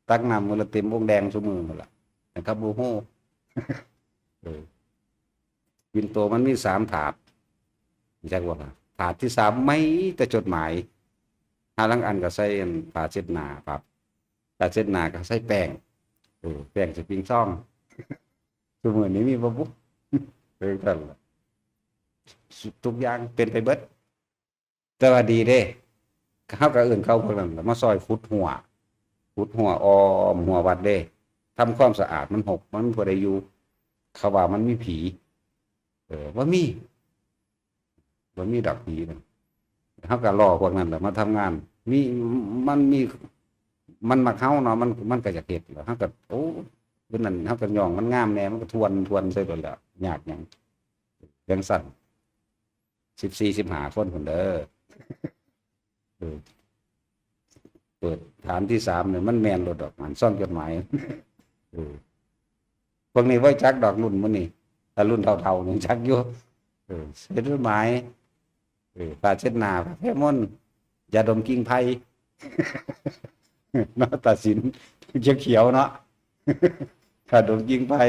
ตักน้ำมือละเต็มองค์แดงซุมือหมดละนะครับโอ้โหวินโตมันมี3 ถาดจักว่าถาดที่3ไม่แต่จดหมายหาลังอันก็ใส่ผ้าเช็ดหน้าครับผ้าเช็ดหน้าก็ใส่แป้งแป้งสิปิงซ่องซุมื้อนี้มีบ่บุนั่นล่ะทุกอย่างเป็นไปเบิดแต่ว่าดีเด้เฮาก็เอิ้นเขาพวกนั้นมาซอยขุดหัวอ้อมหัววัดเด้ทำความสะอาดมันหกมันบ่ได้อยู่เขาว่ามันมีผีบ่มีดอกผีนั่นเฮาก็รอพวกนั้นแหละมาทำงานมันมักเฮาเนาะมันก็อยากเฮ็ดแล้วเฮาก็โอ้เพิ่นนั่นเฮาก็ย่องมันงามแน่มันก็ทวนใส่เบิดแล้วยากหยังจังซั่น14 15 คนพุ่นเด้อเปิดฐานที่3เนี่ยมันแม่นโลดดอกมันซ่อนจดหมายพวกนี้ไว้จักดอกรุ่นมื้อนี้ถ้ารุ่นเฒ่าๆนี่จักอยู่เฮ็ดจดหมายผ้าเช็ดหน้าผ้าแพรมนยาดมกิ่งไผ่ เนาะตัดสินเขียวๆเนาะ ผ้าดมกิ่งไผ่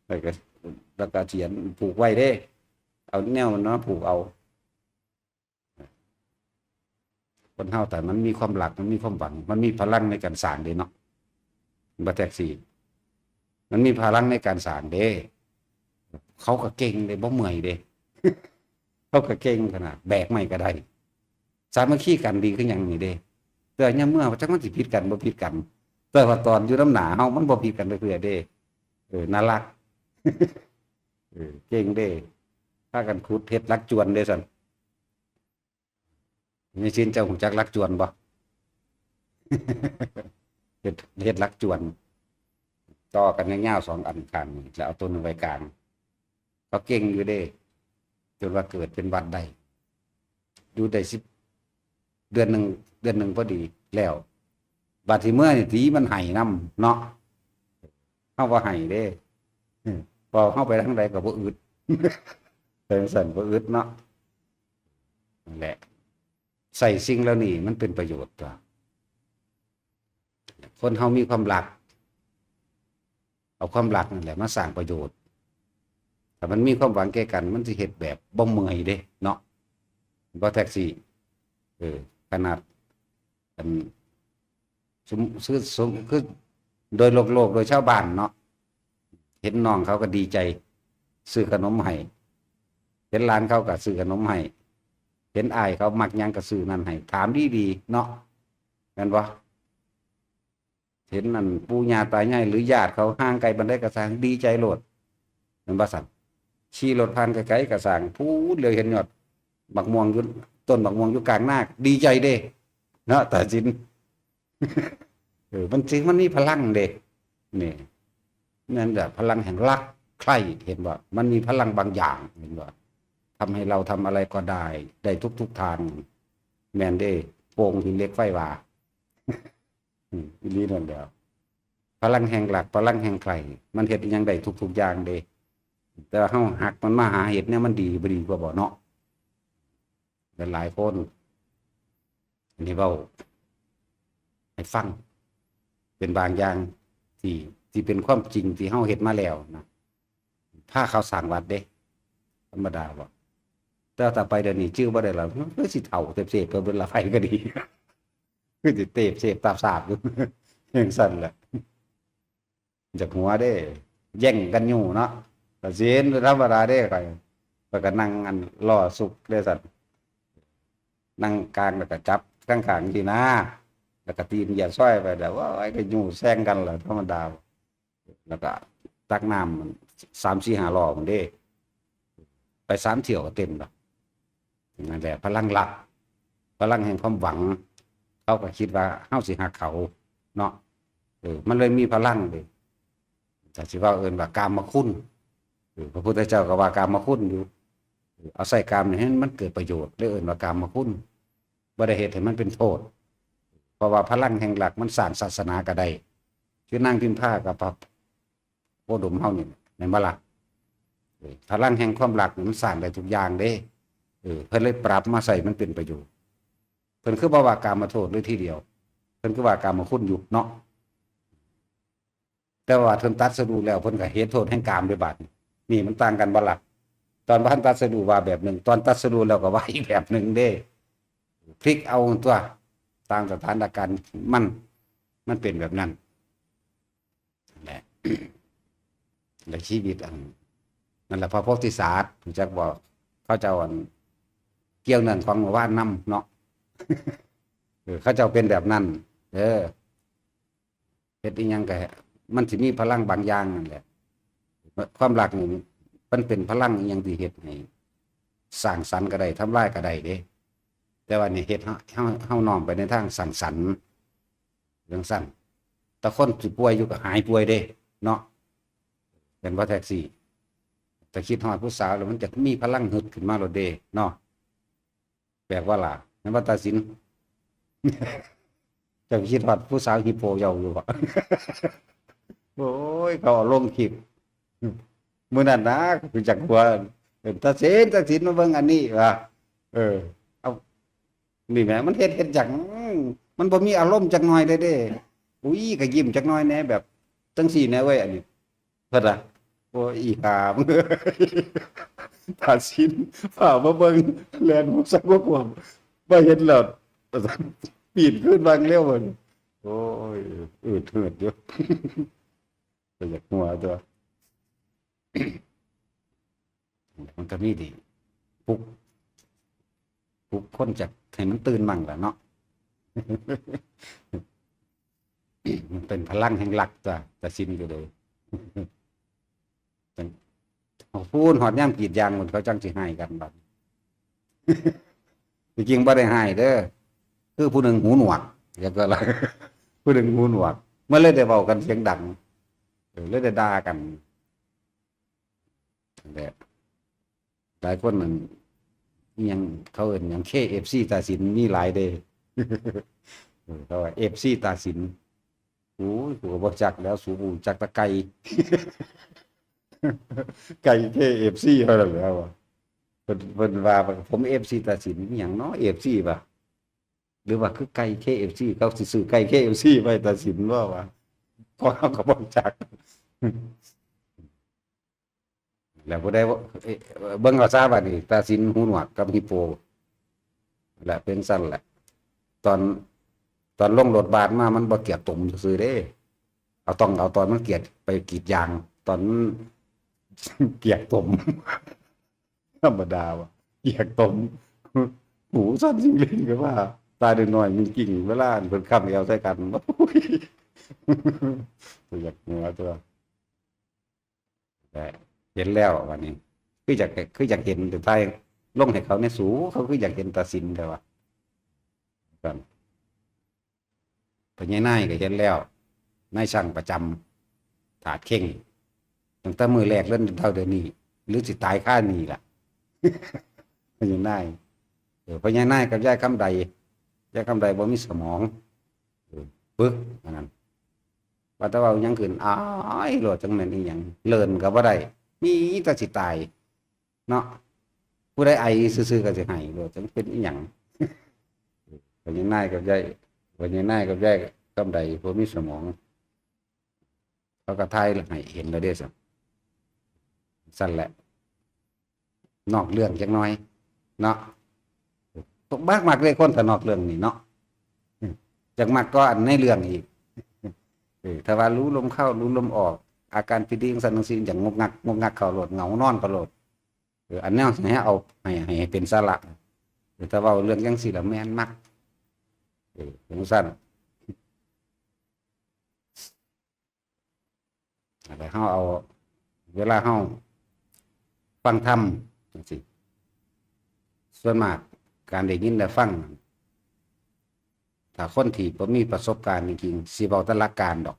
แล้วก็เขียนผูกไว้เด้เอาแนวมันเนาะผูกเอาคนเฮาแต่มันมีความหลักมันมีความหวังมันมีพลังในการสร้างเด้เนาะบ่แท็กซี่มันมีพลังในการสร้างเด้เขาก็เก่งเด้บ่เมื่อยเด้ เขาก็เก่งขนาดแบกไม้ก็ได้สามัคคีกันดีคือหยังนี่เด้แต่ยามเมื่อจักมันสิผิดกันบ่ผิดกันแต่ว่าตอนอยู่น้ำหนาเฮามันบ่ผิดกันเรื่อยๆเด้น่ารัก เก่งเด้พากันขุดเฮ็ดลักจวนเด้ซั่นมีชินเจ้าของจักลักจวนบ่ เฮ็ดลักจวนต่อกันยาวๆ2 อันข้างนี่แล้วเอาตัวนึงไว้กลางเขาเก่งอยู่เด้จนว่าเกิดเป็นวัดได้อยู่ได้10 เดือนหนึ่งพอดีแล้วบัดที่เมื่อนี่ตีมันไห้นำเนาะเฮาบ่ไห้เด้พอเฮาไปทางใดก็บ่อึด เป็นสั่นบ่อึดเนาะนั่นแหละใส่สิ่งแล้วนี่มันเป็นประโยชน์ตัวคนเฮามีความรักเอาความรักนั่นแหละมาสร้างประโยชน์ถ้ามันมีความหวังแก่กันมันสิเฮ็ดแบบบ่เมื่อยเด้เนาะบ่แท็กซี่ขนาดอันคือโดยโลกโดยชาวบ้านเนาะเห็นน้องเขาก็ดีใจซื้อขนมให้เห็นหลานเขาก็ซื้อขนมให้เห็นอ้ายเขามักหยังก็ซื้อนั่นให้ถามดีๆเนาะแม่นบ่เห็นนั่นปู่ย่าตายายหรือญาติเขาห่างไกลบันไดก็สร้างดีใจโลดแม่นบ่สั่นขี่รถผ่านไกลๆก็สร้างพูดเลยเห็นยอดบักม่วงอยู่ต้นบักม่วงอยู่กลางนาดีใจเด้เนาะแต่จิน มันจริงมันมีพลังเด้นี่นั่นแหละพลังแห่งรักใคร่เห็นบ่มันมีพลังบางอย่างเห็นบ่ทำให้เราทำอะไรก็ได้ทุกทางแม่นเด้โป่งหินเหล็กไฟว่า อีหลีนั่นแหละพลังแห่งหลักพลังแห่งใครมันเฮ็ดอิหยังได้ทุกอย่างเด้ แต่เฮาหักมันมาหาเห็ดเนี่ยมันดีบ่ดีกว่าบ่เนาะหลายคนอันนี้เว้าให้ฟังเป็นบางอย่างที่เป็นความจริงที่เฮาเฮ็ดมาแล้วนะถ้าเขาสร้างวัดเด้ธรรมดาบ่แต่ต่อไปเดี๋ยวนี้ชื่อบ่ได้แล้วคือสิเฒ่าเสพๆเพิ่นเบิดละไฟก็ดีคือสิเตบเสพตาบสาบอยู่จังซั่นแหละจากหัวเด้แย่งกันอยู่เนาะก็สิเห็นธรรมดาเด้ก็นั่งอันรอสุกเด้ซั่นนั่งกลางแล้วก็จับข้างๆที่หน้าแล้วก็ตีนเหยียบซ้อยไปแล้วว่าไอ้ก็อยู่แซงกันแหละธรรมดาแล้วก็ตักน้ำมัน3-4-5 รอบมันเด้ไป3 เที่ยวก็เต็มแล้วนั่นแหละพลังหลักพลังแห่งความหวังเขาก็คิดว่าเฮาสิหักเขาเนาะมันเลยมีพลังเลยแต่สิว่าเอิ้นว่ากามคุณพระพุทธเจ้าก็ว่ากามคุณอยู่เอาใส่กามนี่ให้มันเกิดประโยชน์เลยเอิ้นว่ากามคุณบ่ได้เฮ็ดให้มันเป็นโทษเพราะว่าพลังแห่งหลักมันสร้างศาสนาก็ได้คือนางพิมพากับพระโพดมเฮานี่แม่นบ่ล่ะพลังแห่งความหลักมันสร้างได้ทุกอย่างเด้เพิ่นเลยปรับมาใส่มันเป็นประโยชน์เพิ่นคือบ่ว่ากามโทษเลยทีเดียวเพิ่นคือว่ากามคุณอยู่เนาะแต่ว่าเพิ่นตัดสรู้แล้วเพิ่นก็เฮ็ดโทษแห่งกามด้วยบาดนี่มันต่างกันบ่ล่ะตอนบ่ทันตัดสรู้ว่าแบบนึงตอนตัดสรู้แล้วก็ว่าอีกแบบนึงเด้พลิกเอาตัวตามสถานการณ์มันเป็นแบบนั้นแหละในชีวิตอันนั่นแหละพระโพธิสัตว์รู้จักบอกเขาเจ้าอันเกี่ยวเนื่องของว่านน้ำเนาะเขาเจ้าเป็นแบบนั้นเฮ็ดอีหยังก็มันสิมีพลังบางอย่างนั่นแหละความรักนี่มันเป็นพลังอีหยังที่เฮ็ดให้สร้างสรรค์ก็ได้ทำลายก็ได้เด้แต่ว่านี่เฮ็ดเฮาน้อมไปในทางสร้างสรรค์เรื่องสั้นแต่คนสิป่วยอยู่ก็หายป่วยเด้เนาะเป็นว่าแท็กซี่แต่คิดฮอดผู้สาวแล้วมันจะมีพลังฮึดขึ้นมาโลดเด้เนาะแปลว่าล่ะนั่นว่าตัดสินจะคิดฮอดผู้สาวฮิปโปเยาอยู่บ่โอ้ยเขาลงคลิปมื้อนั้นนะคือจักหัวตัดสินมาเบิ่งอันนี้ว่าเอานี่แหมมันเฮ็ดจังมันบ่มีอารมณ์จักหน่อยเด้อุ้ยก็ยิ้มจักหน่อยแหน่แบบจังซี่แหน่เว้ยอันนี้เพิ่นล่ะโอ้ยอีหามึงตัดสินฝ่ามาเบิ่งแล่นบ่สักบ่ควมบ่เห็นแล้วปีนขึ้นวางเร็วเพิ่นโอ้ยอืดหืดอยู่ก็อยากหัวตัวมันก็มีดีปลุกคนจากให้มันตื่นมั่งล่ะเนาะมันเป็นพลังแห่งหลักจ้ะตัดสินอยู่เลยพูนหอดย่ำกรีดยางมันเขาจังสิให้กันบัดจริงๆบ่ได้ให้เด้อคือผู้หนึ่งหูหนวกอย่างก็อะไรผู้หนึ่งหูหนวกเมื่อเลยได้เบากันเสียงดังเลยได้ด่ากันแบบหลายคนมันยังเขาเอิ้นหยัง KFC ตาสินมีหลายเด้เขาว่า FC ตาสินโอ้ยกูก็บ่จักแล้วสูบูจักตะไก่ ไก่ KFC เท่านั้นแล้วเพิ่นว่าผม FC ตาสินมีหยังเนาะ FC ป่ะหรือว่าคือไก่ KFC เขาสิซื้อไก่ KFC ไว้ตาสินบ่ว่าพอเขาก็บ่จักแล้วบ่ได้เบิ่งเอาซะบัดนี้ตาสินหูหนวกกับฮิปโปแหละเป็นซั่นแหละตอนลงรถบาสมามันบ่เกียดตมซื่อเด้เอาตอนมันเกียดไปกรีดยางตอนเกียกตมธรรมดาว่ะเกียกตมหูสั้นจริงเลยก็ว่าตาเด็กน้อยมีกิ่งเวลาเพิ่นค้ำเอวใส่กันตัวอยากหัวตัวแต่เห็นแล้ววันนี้คืออยากเห็นแต่ท้ายลงให้เขาในสูเขาคืออยากเห็นตาสินแต่ว่ากันพญานายก็เห็นแล้วนายช่างประจำถาดเข่งตั้งแต่มือแรกเล่นเท่าเดี๋ยวนี้หรือสิตายค่านี่ล่ะพญานายพญานายกับยายคำใดบ่มีสมองปึ๊กอันนั้นว่าแต่ว่ายังขึ้นอ้ายโลดจังนั้นอีหยังเลินก็บ่ได้ มีแต่สิตายเนาะผู้ใดไอซื่อๆก็สิให้โลดจังเป็นอีหยังวันนี้นายกับยายวันนี้นายกับยายกำใดบ่มีสมองเขาก็ทายให้เห็นแล้วเด้ซั่นสั่นแหละนอกเรื่องจักหน่อยเนาะมักเลยคนถ้านอกเรื่องนี่เนาะจักมักก็อันในเรื่องอีกถ้าว่ารู้ลมเข้ารู้ลมออกอาการพิดีจังซั่นจังซี่อย่างงกงักเข้าโลดเหงานอนก็โลดอันแนวสิให้เอาให้เป็นสาระถ้าเว้าเรื่องจังซี่ล่ะแม่นมักจังซั่นอะไรเฮาเอาเวลาเฮาฟังธรรมจังซี่ส่วนมากการได้ยินได้ฟังถ้าคนที่บ่มีประสบการณ์จริงๆสิเว้าแต่หลักการดอก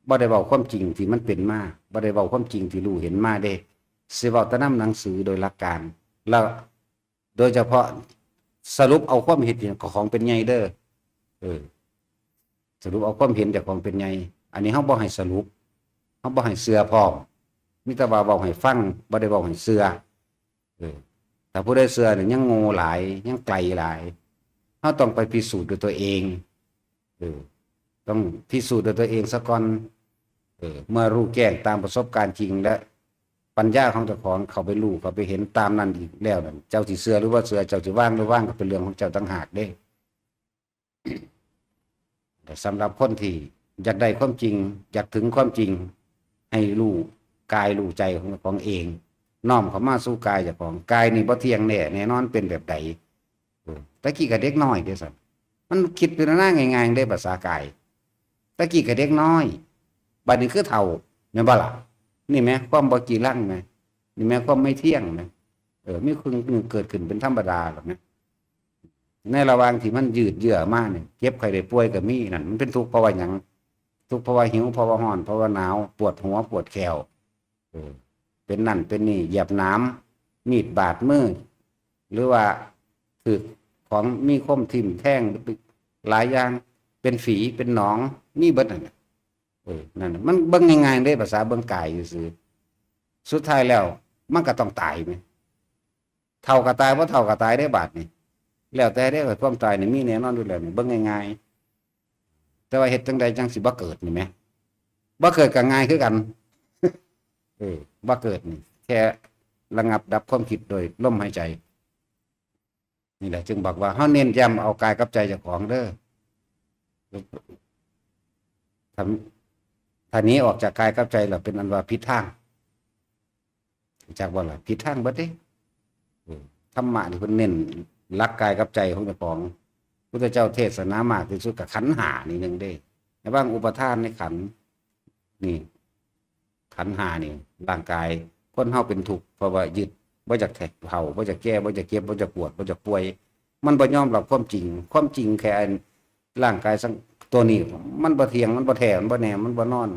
บ่ได้เว้าความจริงที่มันเป็นมาบ่ได้เว้าความจริงที่รู้เห็นมาเด้สิเว้าแต่นำหนังสือโดยหลักการแล้วโดยเฉพาะสรุปเอาความเห็นของเป็นใหญ่เด้อสรุปเอาความเห็นจากของเป็นใหญ่อันนี้เฮาบ่ให้สรุปเฮาบ่ให้เชื่อพร้อมมีแต่ว่าเว้าให้ฟังบ่ได้เว้าให้เชื่อถ้าผู้ใดเชื่อเนี่ยยังโง่หลายยังไกลหลายเฮาต้องไปพิสูจน์ด้วยตัวเองต้องพิสูจน์ด้วยตัวเองซะก่อนเมื่อรู้แจ้งตามประสบการณ์จริงและปัญญาของเจ้าของเขาไปรู้เขาไปเห็นตามนั้นอีกแล้วนั่นเจ้าสิเชื่อหรือว่าเชื่อเจ้าสิว่างหรือว่างก็เป็นเรื่องของเจ้าต่างหากเด้แต่สำหรับคนที่อยากได้ความจริงอยากถึงความจริงให้รู้กายรู้ใจของเองน้อมเข้ามาสู่กายเจ้าของกายนี่บ่เที่ยงแน่นอนเป็นแบบใดตะกี้ก็เด็กน้อยเด้อซั่นมันคิดเป็นหน้าง่ายๆได้ภาษากายตะกี้ก็เด็กน้อยบัดนี้คือเฒ่าแม่นบ่ล่ะนี่แม้ความบ่กี่ลังแม่นี่แม้ความไม่เที่ยงแม่มีคือเกิดขึ้นเป็นธรรมดาหรอกนะในระหว่างที่มันยืดเยื้อมาเนี่ยเจ็บไข้ได้ป่วยก็มีนั่นมันเป็นทุกข์เพราะว่าหยังทุกข์เพราะว่าหิวเพราะว่าร้อนเพราะว่าหนาวปวดหัวปวดแขวเป็นนั่นเป็นนี่เหยียบน้ำมีดบาดมือหรือว่าถูกของมีคมทิ่มแทงหลายอย่างเป็นฝีเป็นหนองมีเบิดนั่นนั่นมันเบิ่งง่ายๆได้ภาษาเบิ่งกายซื่อสุดท้ายแล้วมันก็ต้องตายมั้ยเท่าก็ตายบ่เท่าก็ตายได้บาดนี่แล้วแต่ได้ความตายนี่มีแน่นอนอยู่แล้วนี่เบิ่งง่ายๆแต่ว่าเฮ็ดจังใดจังสิบ่เกิดนี่แหมบ่เกิดก็ง่ายคือกันบ่เกิดนี่แค่ระงับดับความคิดโดยลมหายใจนี่แหละจึงบอกว่าเฮาเน้นย้ำเอากายกับใจเจ้าของเด้อถ้านี้ออกจากกายกับใจแล้วเป็นอันว่าผิดทางจากบ่ล่ะผิดทางเบิดเด้ธรรมะนี่เพิ่นเน้นรักกายกับใจของเจ้าของพุทธเจ้าเทศนามากที่สุดกับขันธ์ห้านี่นึงเด้ในบางอุปทานในขันธ์นี่ขันธ์ห้านี่ร่างกายคนเฮาเป็นทุกข์เพราะว่ายึดบ่อยากแทกเผาบ่อยากแก้บ่อยากเก็บบ่อยากปวดบ่อยากป่วยมันบ่ยอมรับความจริงแค่ร่างกายตัวนี้มันบ่เที่ยงมันบ่แท้มันบ่แน่มันบ่นอน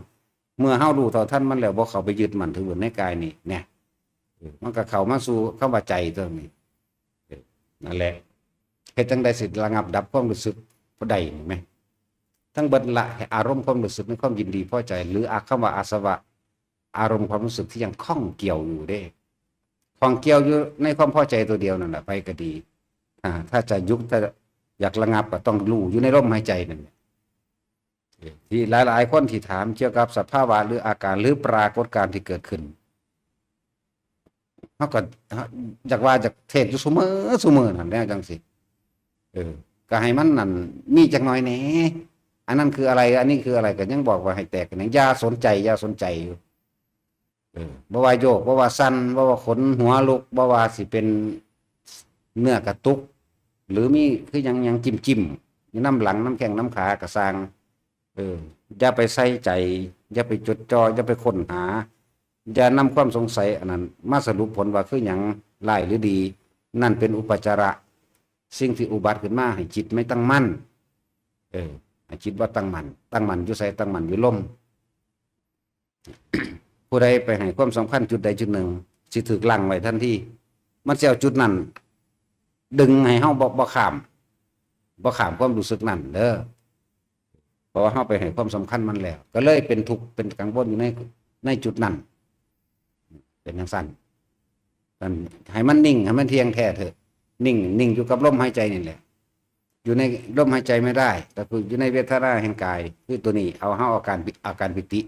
เมื่อเฮารู้เท่าทันมันแล้วบ่เข้าไปยึดมั่นถือในกายนี่เนี่ยมันก็เข้ามาสู่คำว่าใจตัวนี้นั่นแหละเฮ็ดจังได๋สิระงับดับความรู้สึกบ่ได้นี่แม่ทั้งเบิดละอารมณ์ความรู้สึกในความยินดีพอใจหรือคำว่าอาสวะอารมณ์ความรู้สึกที่ยังคล้องเกี่ยวอยู่เด้ข้องเกี่ยวอยู่ในความพอใจตัวเดียวนั่นแหละไปก็ดีถ้าจะยุบถ้าอยากระงับก็ต้องรู้อยู่ในลมหายใจนั่นที่หลายๆคนที่ถามเกี่ยวกับสภาวะหรืออาการหรือปรากฏการณ์ที่เกิดขึ้นเฮาก็อยากว่าจากเทศอยู่ซุมื้อนั่นแหละจังซี่ก็ให้มันนั่นมีจักหน่อยแหน่อันนั้นคืออะไรอันนี้คืออะไรก็ยังบอกว่าให้แตกกันอย่าสนใจอยู่บ่ว่าโยกบ่ว่าสั่นบ่ว่าขนหัวลุกบ่ว่าสิเป็นเนื้อกระตุกหรือมีคือหยังจิ้มอยู่น้ำหลังน้ำแข้งน้ำขากระซางอย่าไปใส่ใจอย่าไปจดจ่ออย่าไปค้นหาอย่านำความสงสัยอันนั้นมาสรุปผลว่าคือหยังร้ายหรือดีนั่นเป็นอุปจาระสิ่งที่อุบัติขึ้นมาให้จิตไม่ตั้งมั่นให้จิตว่าตั้งมั่นอยู่ไสตั้งมั่นอยู่ลมผู้ใดไปให้ความสำคัญจุดใดจุดหนึ่งสิถูกลังไว้ทันทีมันสิเอาจุดนั้นดึงให้เฮาบ่ข้ามความรู้สึกนั้นเด้อเพราะว่าเฮาไปให้ความสำคัญมันแล้วก็เลยเป็นทุกข์เป็นกังวลอยู่ในจุดนั้น เป็นจังซั่นกันให้มันนิ่งให้มันเที่ยงแท้เถอะนิ่งอยู่กับลมหายใจนี่แหละอยู่ในลมหายใจไม่ได้แต่คืออยู่ในเวทนาแห่งกายคือตัวนี้เอาเฮาอาการปิติ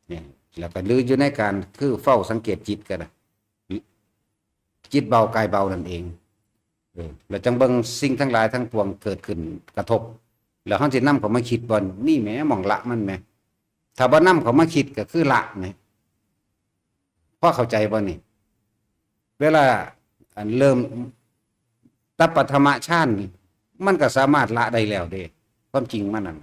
เนี่ยแล้วก็หรืออยู่ในการคือเฝ้าสังเกตจิตก็ได้จิตเบากายเบานั่นเองแล้วจังเบิ่งสิ่งทั้งหลายทั้งปวงเกิดขึ้นกระทบแล้วเฮาสินำเขามาคิดบ่นี่แหมหม่องละมันแหมถ้าบ่นำเขามาคิดก็คือละนะพอเข้าใจบ่นี่เวลาเริ่มตัปปฐมฌานนี่มันก็สามารถละได้แล้วเด้ความจริงมันนั่น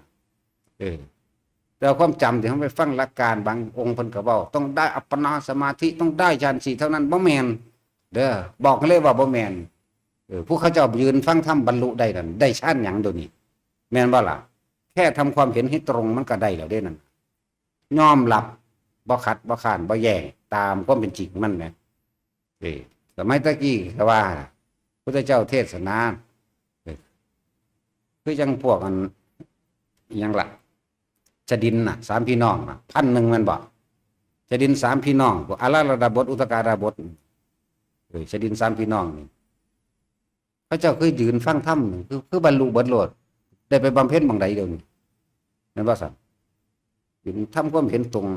แต่ความจำที่เฮาไปฟังหลักการบางองค์เพิ่นก็เว้าต้องได้อัปปนาสมาธิต้องได้ฌาน4เท่านั้นบ่แม่นเด้อบอกเลยว่าบ่แม่นผู้เขาเจ้ายืนฟังธรรมบรรลุได้นั่นได้ฌานหยังเดี๋ยวนี้แม่นบ่ล่ะแค่ทำความเห็นให้ตรงมันก็ได้แล้วเด้นั่นยอมรับบ่ขัดบ่ค้านบ่แย้งตามความเป็นจริงมันแหมสมัยตะกี้ก็ว่าพุทธเจ้าเทศนาคือจังพวกอันอิหยังล่ะจะดินน่ะ3พี่น้องน่ะ1,000มันบ่จะดิน3พี่น้องพวกอาราระดาบทอุตการาบทจะดิน3พี่น้องนี่พระเจ้าเคยยืนฟังธรรมคือบรรลุเบิดโลดได้ไปบำเพ็ญบางใดเดี๋ยวนี้นั่นว่าซั่นยืนทำความเห็นตรง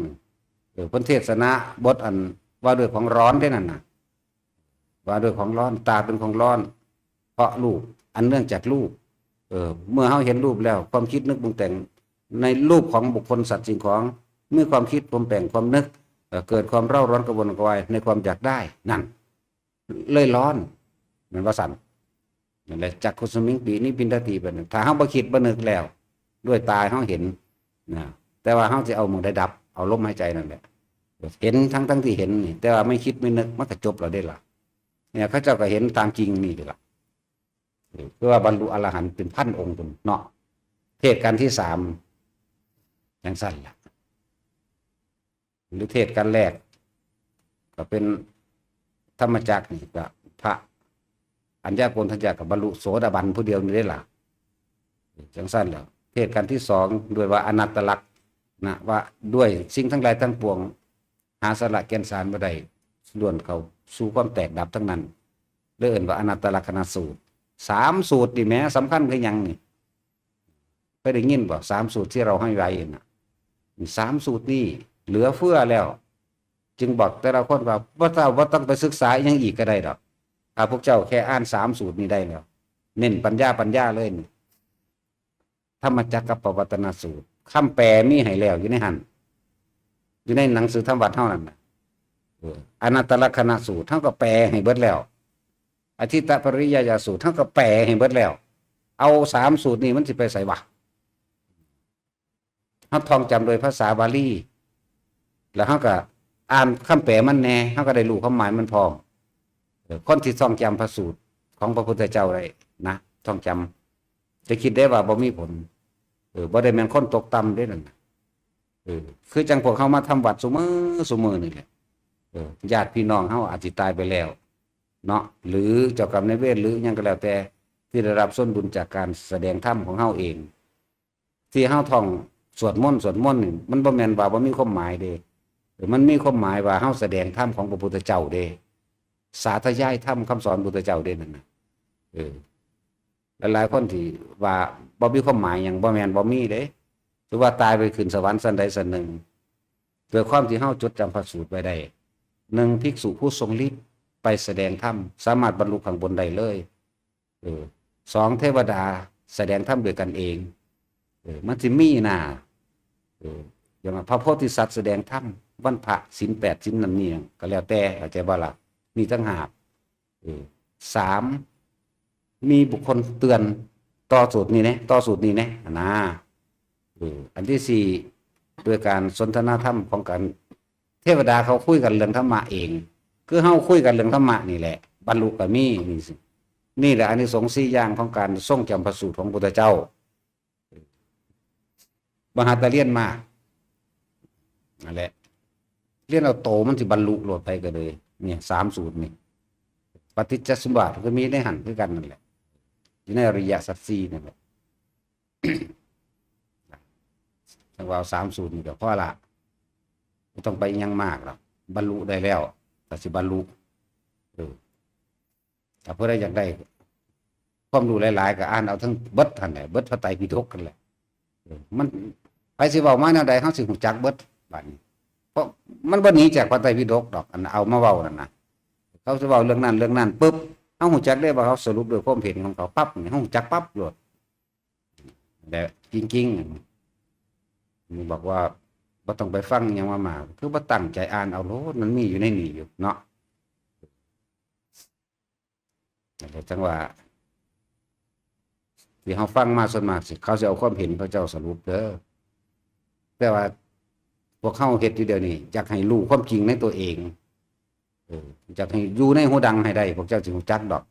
เพิ่นเทศนาบทอันว่าด้วยของร้อนได้นั่นน่ะว่าด้วยของร้อนตาเป็นของร้อนเพราะรูปอันเนื่องจากรูปเมื่อเฮาเห็นรูปแล้วความคิดนึกปรุงแต่งในรูปของบุคคลสัตว์สิ่งของเมื่อความคิดปรุงแต่งความนึกเกิดความเร่าร้อนกระวนกระวายในความอยากได้นั่นเลยร้อนนั่นว่าสั่นนั่นแหละจักขุสมิงปีนี้ปินทติเป็นถ้าเฮาบ่คิดบ่นึกแล้วด้วยตาเฮาเห็นนะแต่ว่าเฮาสิเอามือได้ดับเอาลมหายใจนั่นแหละเห็นทั้งที่เห็นนี่แต่ว่าไม่คิดไม่นึกมันก็จบแล้วได้ล่ะเนี่ยเขาเจ้าก็เห็นตามจริงนี่เด้ล่ะเพื่อว่าบรรลุอรหันต์เป็น1,000 องค์พุ่นเนาะเทศกันที่3จังซั่นล่ะหรือเทศกันแรกก็เป็นธรรมจักรนี่ก็พระอัญญาโกณทัญญากับบรรลุโสดาบันผู้เดียวนี่ได้ล่ะจังซั่นแล้วเทศกันที่2ด้วยว่าอนัตตลักษณ์นะว่าด้วยสิ่งทั้งหลายทั้งปวงหาสาระแก่นสารบ่ได้ล้วนเขาสู่ความแตกดับทั้งนั้นเรียกว่าอนัตตลักษณสูตร3สูตรนี่แม้สำคัญคือหยังนี่เคยได้ยินบ่3สูตรที่เราให้ไว้น่ะ3สูตรนี่เหลือเฟือแล้วจึงบอกแต่ละคนว่าบ่ต้องไปศึกษาอีหยังอีกก็ได้ดอกถ้าพวกเจ้าแค่อ่าน3สูตรนี้ได้แล้วเน้นปัญญาเลยนี่ธรรมจักรกับปวัตตนสูตรคำแปลมีให้แล้วอยู่ในหันอยู่ในหนังสือธรรมวัดเท่านั้นน่ะอนัตตลักษณสูตรเท่ากับแปลให้เบิดแล้วอธิตปริยญาสูตรเท่ากับแปลให้เบิดแล้วเอา3สูตรนี้มันสิไปใส่วะเฮาท่องจำโดยภาษาบาลีแล้วเฮาก็อ่านคำแปลมันแน่เฮาก็ได้รู้ความหมายมันพร้อมคนที่ท่องจำพระสูตรของพระพุทธเจ้าได้นะท่องจำจะคิดได้ว่าบ่มีผลบ่ได้แม่นคนตกต่ำเด้นั่นคือจังพวกเฮามาทำวัดซุมื้อนี่แหละญาติพี่น้องเฮาอาจสิตายไปแล้วเนาะหรือเจ้ากรรมนายเวรหรือหยังก็แล้วแต่ที่ได้รับส่วนบุญจากการแสดงธรรมของเฮาเองที่เฮาท่องสวดมนต์นี่มันบ่แม่นว่าบ่มีความหมายเด้มันมีความหมายว่าเฮาแสดงธรรมของพระพุทธเจ้าเด้สาธยายธรรมคำสอนพุทธเจ้าเด้นั่นน่ะหลายๆคนที่ว่าบ่มีความหมายหยังบ่แม่นบ่มีเด้หรือว่าตายไปขึ้นสวรรค์สันใดสันหนึ่งโดยความที่เฮาจดจำพระสูตรไว้ได้1ภิกษุผู้ทรงฤทธิ์ไปแสดงธรรมสามารถบรรลุข้างบนได้เลย2เทวดาแสดงธรรมด้วยกันเองมันสิมีน่ะอย่างพระโพธิสัตว์แสดงธรรมวันพระศีล8ศีลนั่นนี่ก็แล้วแต่เข้าใจบ่ล่ะมีทั้งหาก3มีบุคคลเตือนต่อสูตรนี้นะอันที่4ด้วยการสนทนาธรรมของกันเทวดาเขาคุยกันเรื่องธรรมะเองคือเฮาคุยกันเรื่องธรรมะนี่แหละบรรลุก็มีนี่แหละอานิสงส์4อย่างของการทรงจำพระสูตรของพระพุทธเจ้ามหาตะเรียนมากนั่นแหละเรียนเอาโตมันสิบรรลุโลดไปก็เลยเนี่ย3สูตรนี่ปฏิจจสมุปบาทก็มีในหันคือกันนั่นแหละอยู่ในอริยสัจ4นั่นแหละจังว่า3สูตรนี่ก็พอละไม่ต้องไปยังมากหรอกบรรลุได้แล้ว ก็สิบรรลุถ้าผู้ใดอยากได้ความรู้หลายๆก็อ่านเอาทั้งเบิดท่านแหละเบิดพระไตรปิฎกกันแหละมันไปสิเว้ามาแนวใดเฮาสิฮู้จักเบิดบัดนี้เพราะมันบ่หนีจากพระไตรปิฎกดอกอันเอามาเว้านั่นน่ะเขาสิเว้าเรื่องนั้นปึ๊บเฮาฮู้จักได้ว่าเขาสรุปด้วยความเห็นของเขาปั๊บนี่เฮาฮู้จักปั๊บโลดแต่จริงๆนี่บอกว่าบ่ต้องไปฟังหยังมากคือบ่ตั้งใจอ่านเอาโลดมันมีอยู่ในนี่อยู่เนาะแต่จังว่าที่เขาฟังมาส่วนมากสิเขาจะเอาความเห็นพระเจ้าสรุปเด้อแต่ว่าพวกเขาเฮ็ดอยู่เดี๋ยวนี้อยากให้รู้ความจริงในตัวเองอยากให้อยู่ในหูดังให้ได้พวกเจ้าจึงจักดอก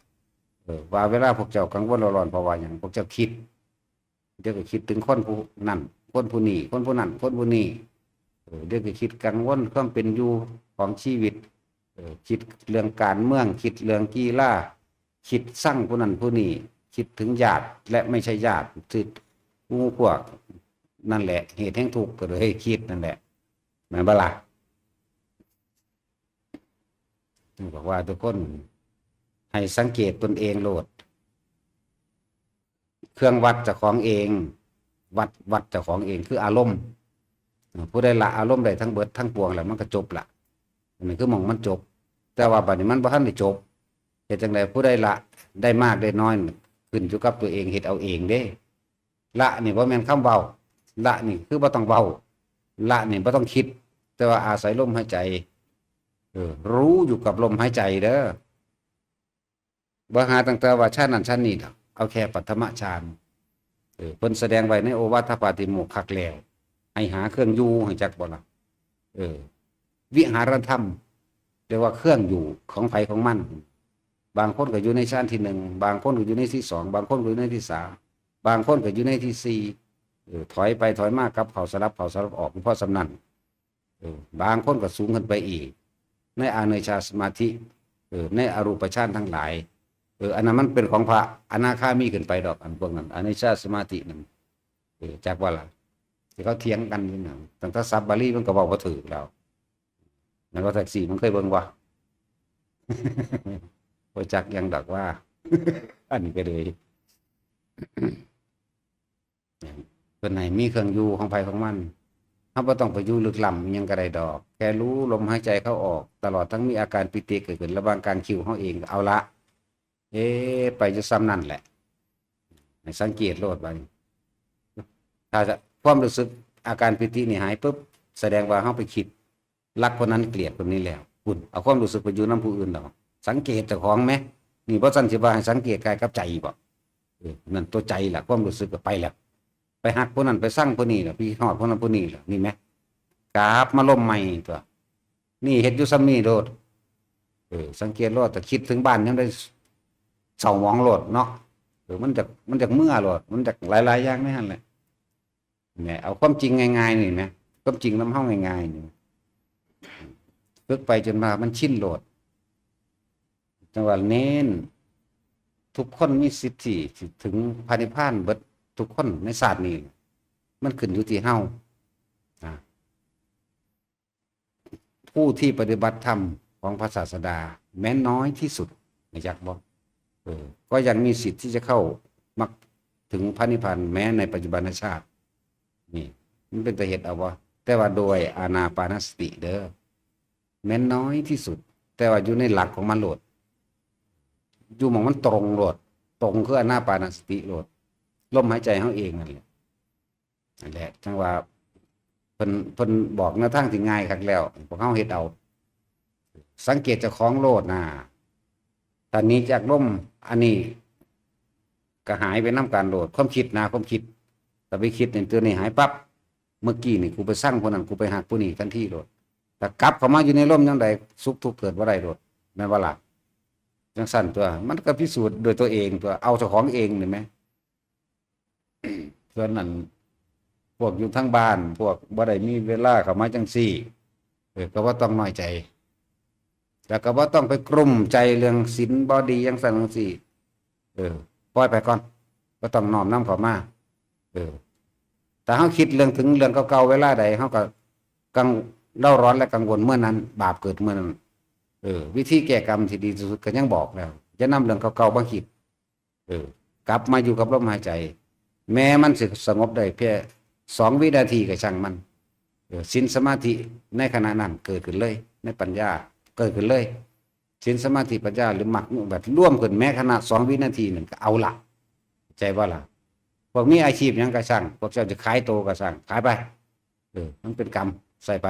ว่าเวลาพวกเจ้ากังวลร้อนเพราะว่าอย่างพวกเจ้าคิดเดี๋ยวก็คิดถึงคนผู้นั้นคนผู้นี้คนผู้นั้นคนผู้นี้เดี๋ยวก็คิดกังวลความเป็นอยู่ของชีวิตคิดเรื่องการเมืองคิดเรื่องกีฬาคิดสร้างผู้นั้นผู้นี้คิดถึงญาติและไม่ใช่ญาติคือผู้พวกนั่นแหละเหตุแห่งทุกข์ก็เลยให้คิดนั่นแหละแม่นบ่ล่ะถึงบอกว่าทุกคนให้สังเกตตนเองโลดเครื่องวัดเจ้าของเองวัดเจ้าของเองคืออารมณ์ผู้ใดละอารมณ์ได้ทั้งเบิดทั้งปวงแล้วมันก็จบละนี่คือมองมันจบแต่ว่าบัดนี้มันบ่ทันได้จบเฮ็ดจังได๋ผู้ใดละได้มากได้น้อยขึ้นอยู่กับตัวเองเฮ็ดเอาเองเด้ละนี่บ่แม่นคำเว้าละนี่คือบ่ต้องเว้าละนี่บ่ต้องคิดแต่ว่าอาศัยลมหายใจรู้อยู่กับลมหายใจเด้อบ่หาตั้งแต่ว่าชาตินั้นชาตินี้ดอกเอาแค่ปัทมฌานเพิ่นแสดงไว้ในโอวาทปาติโมกข์คักแล้วให้หาเครื่องอยู่ให้จักบ่ล่ะวิหารธรรมเรียกว่าเครื่องอยู่ของไผของมันบางคนก็อยู่ในชั้นที่หนึ่งบางคนก็อยู่ในที่สองบางคนก็อยู่ในที่สามบางคนก็อยู่ในที่สี่ถอยไปถอยมากับเขาสลับออกเพราะสำนันบางคนก็สูงขึ้นไปอีกในอาเนชาสมาธิในอรูปฌานทั้งหลายอันนั้นมันเป็นของพระอนาคามีขึ้นไปดอกอันพวกนั้นอาเนชาสมาธินั่นจากว่าล่ะที่เขาเถียงกันนี่นะตั้งแต่ซับบาลีมันก็บอกว่าถือเรานั่นว่าแท็กซี่มันเคยเบิ่งว่าพอจักยังดอกว่าอันนี้ก็เลยเป็นไหนมีเครื่องอยู่ของไผของมันเขาบ่ต้องไปอยู่ลึกล้ำยังก็ได้ดอกแค่รู้ลมหายใจเข้าออกตลอดทั้งมีอาการปิติเกิดขึ้นระหว่างการคิวเขาเองเอาละไปจะซ้ำนั่นแหละให้สังเกตโลดไปถ้าจะความรู้สึกอาการปิตินี่หายปุ๊บแสดงว่าเขาไปคิดรักคนนั้นเกลียดคนนี้แล้วคุณเอาความรู้สึกไปอยู่น้ำผู้อื่นหรอสังเกตเจ้าของไหมนี่เพราะสันสิว่าให้สังเกตกายกับใจบ่นั่นตัวใจแหละความรู้สึกก็ไปแล้วไปหักคนนั้นไปสร้างคนนี้แหละพี่หอดคนนั้นคนนี้แหละนี่ไหมกราบมาล่มใหม่ตัวนี่เฮ็ดอยู่ซ้ำนี่โลดสังเกตโลดแต่คิดถึงบ้านยังได้เศร้าหมองโลดเนาะมันจากเมื่อโลดมันจากหลายๆอย่างนี่หั่นแหละเนี่ยเอาความจริงง่ายๆนี่ไหมความจริงน้ำห้องง่ายๆนี่ฝึกไปจนมามันชินโหลดจังหวะเน้นทุกคนมีสิทธิถึงพระนิพพานเบิดทุกคนในศาสตร์นี้มันขึ้นอยู่ที่เฮาผู้ที่ปฏิบัติธรรมของพระศาสดาแม้น้อยที่สุดนะจักบอกก็ยังมีสิทธิ์ที่จะเข้ามักถึงพระนิพพานแม้ในปัจจุบันชาตินี่มันเป็นแต่เหตุเอาวะแต่ว่าโดยอานาปานสติเด้อแม้น้อยที่สุดแต่ว่าอยู่ในหลักของมันโหลดอยู่หมองมันตรงโหลดตรงคืออานาปานสติโหลดลมหายใจเขาเองนั่นแหละจังว่าเพิ่นบอกแนวทางที่ง่ายคักแล้วพวกเขาเฮ็ดเอาสังเกตเจ้าของโลดตอนนี้จากลมอันนี้ก็หายไปน้ำการโหลดความคิดความคิดแต่ไปคิดเนี่ยตัวนี้หายปั๊บเมื่อกี้นี่กูไปสร้างคนนั้นกูไปหักผู้นี้ทันทีโหลดแต่กลับเข้ามาอยู่ในลมยังไงสุขทุกข์เกิดว่าไรโหลดแม่นว่าล่ะจังสั่นตัวมันก็พิสูจน์โดยตัวเองตัวเอาเจ้าของเองเห็นไหมเพราะนั้นพวกอยู่ทั้งบ้านพวกบ่ได้มีเวลาเข้ามาจังซี่ก็ว่าต้องน้อยใจแต่ก็ว่าต้องไปกลุ่มใจเรื่องศีลบ่ดีจังสั่นจังซี่ปล่อยไปก่อนก็ต้องน้อมนำเข้ามาแต่เขาคิดเรื่องถึงเรื่องเก่าๆเวลาใดเขาก็กังเล่าร้อนและกังวลเมื่อนั้นบาปเกิดเมื่อนั้น วิธีแก้กรรมที่ดีที่สุดก็ยังบอกแล้วจะนำเรื่องเก่าๆมาคิดกลับมาอยู่กับลมหายใจแม้มันสิสงบได้เพียง2 วินาทีก็ช่างมันศีลสมาธิในขณะนั้นเกิดขึ้นเลยในปัญญาเกิดขึ้นเลยศีลสมาธิปัญญาหรือมรรคแบบร่วมกันแม้ขณะ2 วินาทีนึงก็เอาละใจว่าล่ะพวกมีอาชีพยังก็ช่างพวกเจ้าจะขายโตก็ช่างขายไปมันเป็นกรรมใส่ไป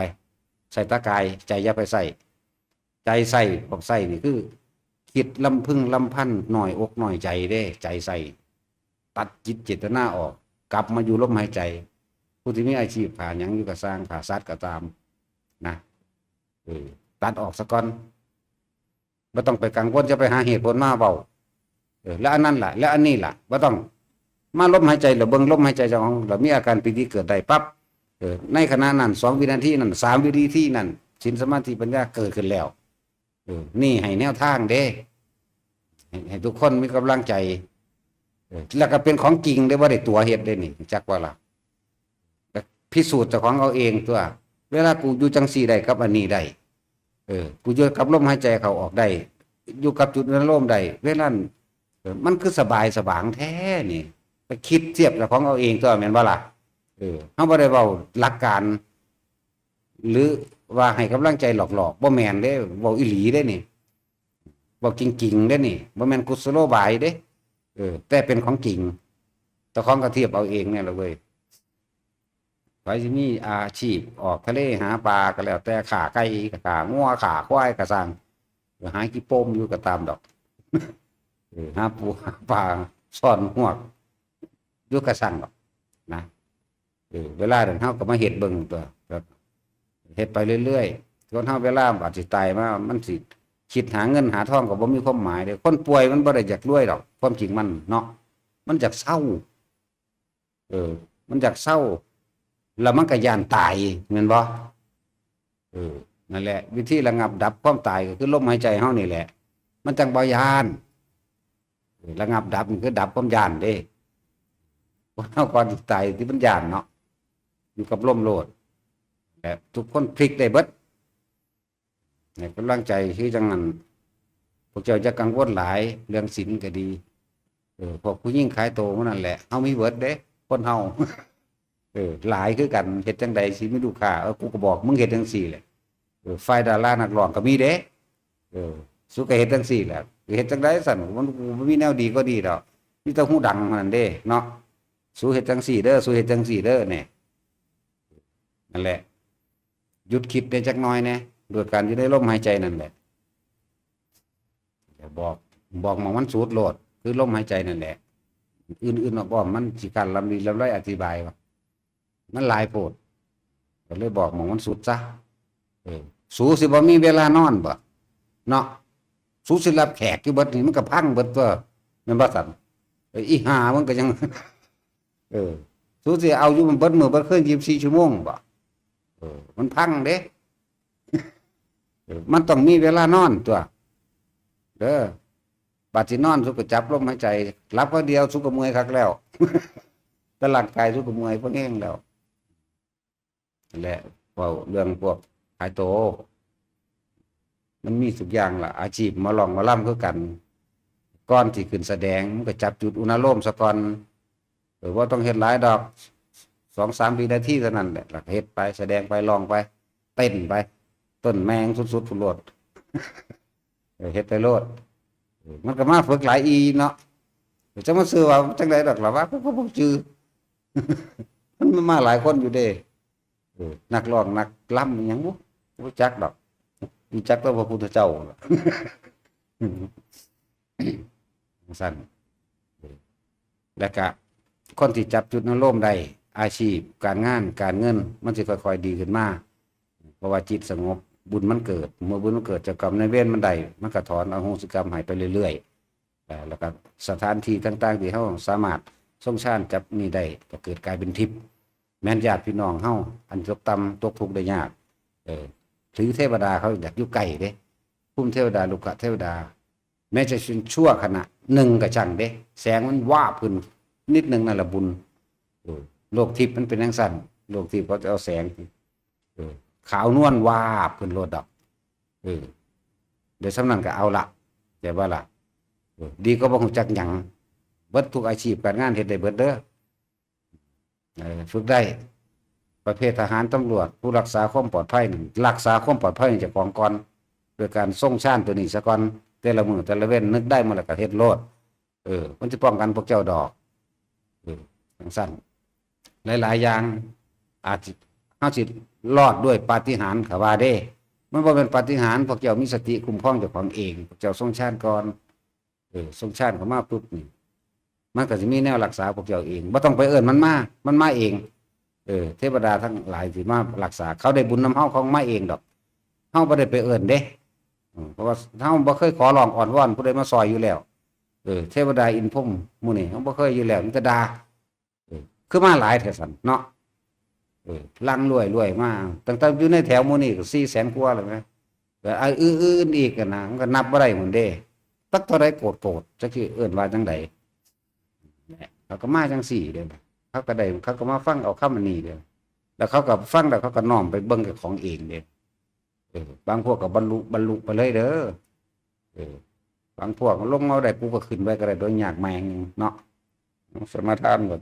ใส่ตะกายใจอย่าไปใส่ใจใส่พวกใส่นี่คือคิดลำพึงลำพันหน่อยอกหน่อยใจเด้ใจใส่ตัดจิตเจตนาออกกลับมาอยู่ลมหายใจผู้ที่มีอาชีพผ่านยังอยู่กับสร้างผ่าซัดก็ตามนะตัดออกซะก่อนไม่ต้องไปกังวลจะไปหาเหตุผลมาเบาแล้วอันนั้นล่ะแล้วอันนี้ล่ะไม่ต้องมาลมหายใจหรือเบิ่งลมหายใจเจ้าของเรามีอาการปีติเกิดได้ปั๊บในขณะนั้น2 วินาทีนั้น3 วินาทีนั้นศีลสมาธิปัญญาเกิดขึ้นแล้วนี่ให้แนวทางเด้ให้ทุกคนมีกำลังใจแล้วก็เป็นของจริงได้ว่าได้ตัวเฮ็ดได้นี่จักว่าล่ะพิสูจน์เจ้าของเอาเองตัวเวลากูอยู่จังซี่ได้กับอันนี้ได้กูอยู่กับลมหายใจเขาออกได้อยู่กับจุดนั้นลมได้เวลามันคือสบายสบางแท้นี่ไปคิดเทียบเจ้าของเอาเองตัวแม่นบ่ล่ะเฮาบ่ได้เว้าหลักการหรือว่าให้กำลังใจหลอกๆบ่แม่นเด้เว้าอีหลีเด้นี่เว้าจริงๆเด้นี่บ่แม่นกุศโลบายเด้แต่เป็นของจริงเจ้าของก็เทียบเอาเองเนี่ยล่ะเว้ยไว้สิมีอาชีพออกทะเลหาปลาก็แล้วแต่ขาไก่ขางัวขาควายก็สร้างหากี่โป้มอยู่ก็ตามดอกหาปูหาปลาซ่อนหวกอยู่ก็สร้างดอกนะเวลาเดินเฮาก็มาเฮ็ดเบิ่งตัวเฮ็ดไปเรื่อยๆจนเฮาเวลาอาจสิตายมามันสิคิดหาเงินหาทองก็บ่มีความหมายเด้คนป่วยมันบ่ได้อยากรวยดอกความจริงมันเนาะมันอยากเศร้ามันอยากเศร้าแล้วมันก็ย่านตายแม่นบ่นั่นแหละวิธีระงับดับความตายก็คือลมหายใจเฮานี่แหละมันจังบ่ย่านระงับดับมันคือดับความย่านเด้คนเฮาก่อนสิตายที่มันย่านเนาะอยู่กับลมโลดแต่ทุกคนพลิกได้เบิดเนี่ยกำลังใจคือจังนั้นพวกเจ้าจะกังวลหลายเรื่องศีลก็ดีพวกผู้หญิงขายโตมันนั่นแหละเฮามีเบิดเด้คนเฮาหลายคือกันเฮ็ดจังใดสิมีลูกค้ากูก็บอกมึงเฮ็ดจังซี่แหละฝ่ายดารานักร้องก็มีเด้สุก็เฮ็ดจังซี่แหละเฮ็ดจังได๋สั่นมันกูบ่มีแนวดีก็ดีดอกมีแต่ฮู้ดังนั่นเด้เนาะสู้เฮ็ดจังซี่เด้อสู้เฮ็ดจังซี่เด้อเนี่ยนั่นแหละหยุดคิดได้จักหน่อยแน่ด้วยการอยู่ในลมหายใจนั่นแหละอย่าบอกหมองมันสูดโลดคือลมหายใจนั่นแหละอื่นๆบ่มันสิการลำดีลำไรอธิบายว่ามันหลายโพดก็เลยบอกหมองมันสุดซะสู้สิบ่มีเวลานอนบ่เนาะสู้สิรับแขกอยู่เบิดนี่มันก็พังเบิดตัวแม่นบ่ซั่นอีห่ามันก็ยังสู้สิเอาอยู่มันเบิดมื้อเบิดคืน24 ชั่วโมงบ่มันพังเด้มันต้องมีเวลานอนตัวเด้อบาดสินอนสุกก็จับลมหายใจหลับก็เดียวสุกก็เมื่อยคักแล้วแต่ร่างกายสุกก็เมื่อยเพราะแห้งแล้วนั่นแหละเว้าเรื่องพวกขายโตมันมีทุกอย่างล่ะอาชีพมาลองมาล่ำคือกันก่อนที่ขึ้นแสดงมันก็จับจุดอุณโลมซะก่อนว่าต้องเฮ็ดหลายดอก2-3 วินาทีเท่านั้นแหละเฮ็ดไปแสดงไปลองไปเต้นไปต้นแมงสุดๆพุ่นโลดเฮ็ดไปโลดมันก็มาฝึกหลายอีเนาะจะมาซื้อว่าจังได๋ดอกล่ะว่าผมชื่อมันมาหลายคนอยู่เด้นักร้องนักล่ำหยังบ่รู้จักดอกรู้จักแต่พระพุทธเจ้าสั่นแล้วก็คนที่จับจุดนั้นร่มได้อาชีพการงานการเงินมันสิค่อยๆดีขึ้นมาเพราะว่าจิตสงบบุญมันเกิดเมื่อบุญมันเกิดเจ้ากรรมนายเวรมันได้มันก็ถอนอโหสิกรรมให้ไปเรื่อยๆแล้วก็สถานที่ต่างๆที่เฮาสามารถทรงชาญจับนี่ได้ก็เกิดกลายเป็นทิพย์แม่นญาติพี่น้องเฮาอันตกต่ำตกทุกข์ได้ยากถือเทวดาเขาอยากอยู่ใกล้เด้พุ่มเทวดาลูกเทวดาแม้จะเป็นชั่วขณะหนึ่งก็ช่างเด้แสงมันวาบขึ้นนิดนึงนั่นละบุญโลกทิพย์มันเป็นจังซั่นโลกทิพย์เขาจะเอาแสงขาวนวลวาบขึ้นโลดดอก โดยสำนักก็เอาละแต่ว่าล่ะดีก็บ่ฮู้จักหยังเบิดทุกอาชีพการงานเฮ็ดได้เบิดเด้อฝึกได้ประเภททหารตำรวจผู้รักษาความปลอดภัยนี่รักษาความปลอดภัยเจ้าของก่อนโดยการส่งชาญตัวนี้ซะก่อนแต่ละมื้อแต่ละเว้นนึกได้มื้อละก็เฮ็ดโลดมันสิป้องกันพวกเจ้าดอกจังซั่นหลายๆอย่างอาจสิเฮาสิรอดด้วยปาฏิหาริย์ก็ว่าเด้มันบ่เป็นปาฏิหาริย์พวกเจ้ามีสติคุ้มครองเจ้าของเองพวกเจ้าส่งชาญก่อนส่งชาญเข้ามาปุ๊บนี่มันก็สิมีแนวรักษาพวกเจ้าเองบ่ต้องไปเอิ้นมันมาเองเทวดาทั้งหลายที่มารักษาเขาได้บุญนำเฮาเขามาเองดอกเฮาบ่ได้ไปเอิ้นเด้เพราะว่าเฮาบ่เคยขอร้องอ้อนวอนผู้ใดมาซอยอยู่แล้วเทวดาอินพรหมหมู่นี่เฮาบ่เคยอยู่แล้วมีแต่ด่าคือมาหลายแท้ซั่นเนาะลังรวยมาตั้งแต่อยู่ในแถวหมู่นี่ก็400,000กว่าแล้วนะอื่นๆอีกนะมันก็นับบ่ได้หมดเด้ตักเท่าใดโกรธจักสิเอิ้นว่าจังไดเขาก็มาจังซี่เด้อเขาก็ได้เขาก็มาฟังเอาคำอันนี้เด้อแล้วเขาก็ฟังแล้วเขาก็น้อมไปเบิ่งกับของเองเด้บางพวกก็บรรลุไปเลยเด้อบางพวกลงเอาได้กูก็ขึ้นไปก็ได้โดยยากแมงเนาะสมาทานก่อน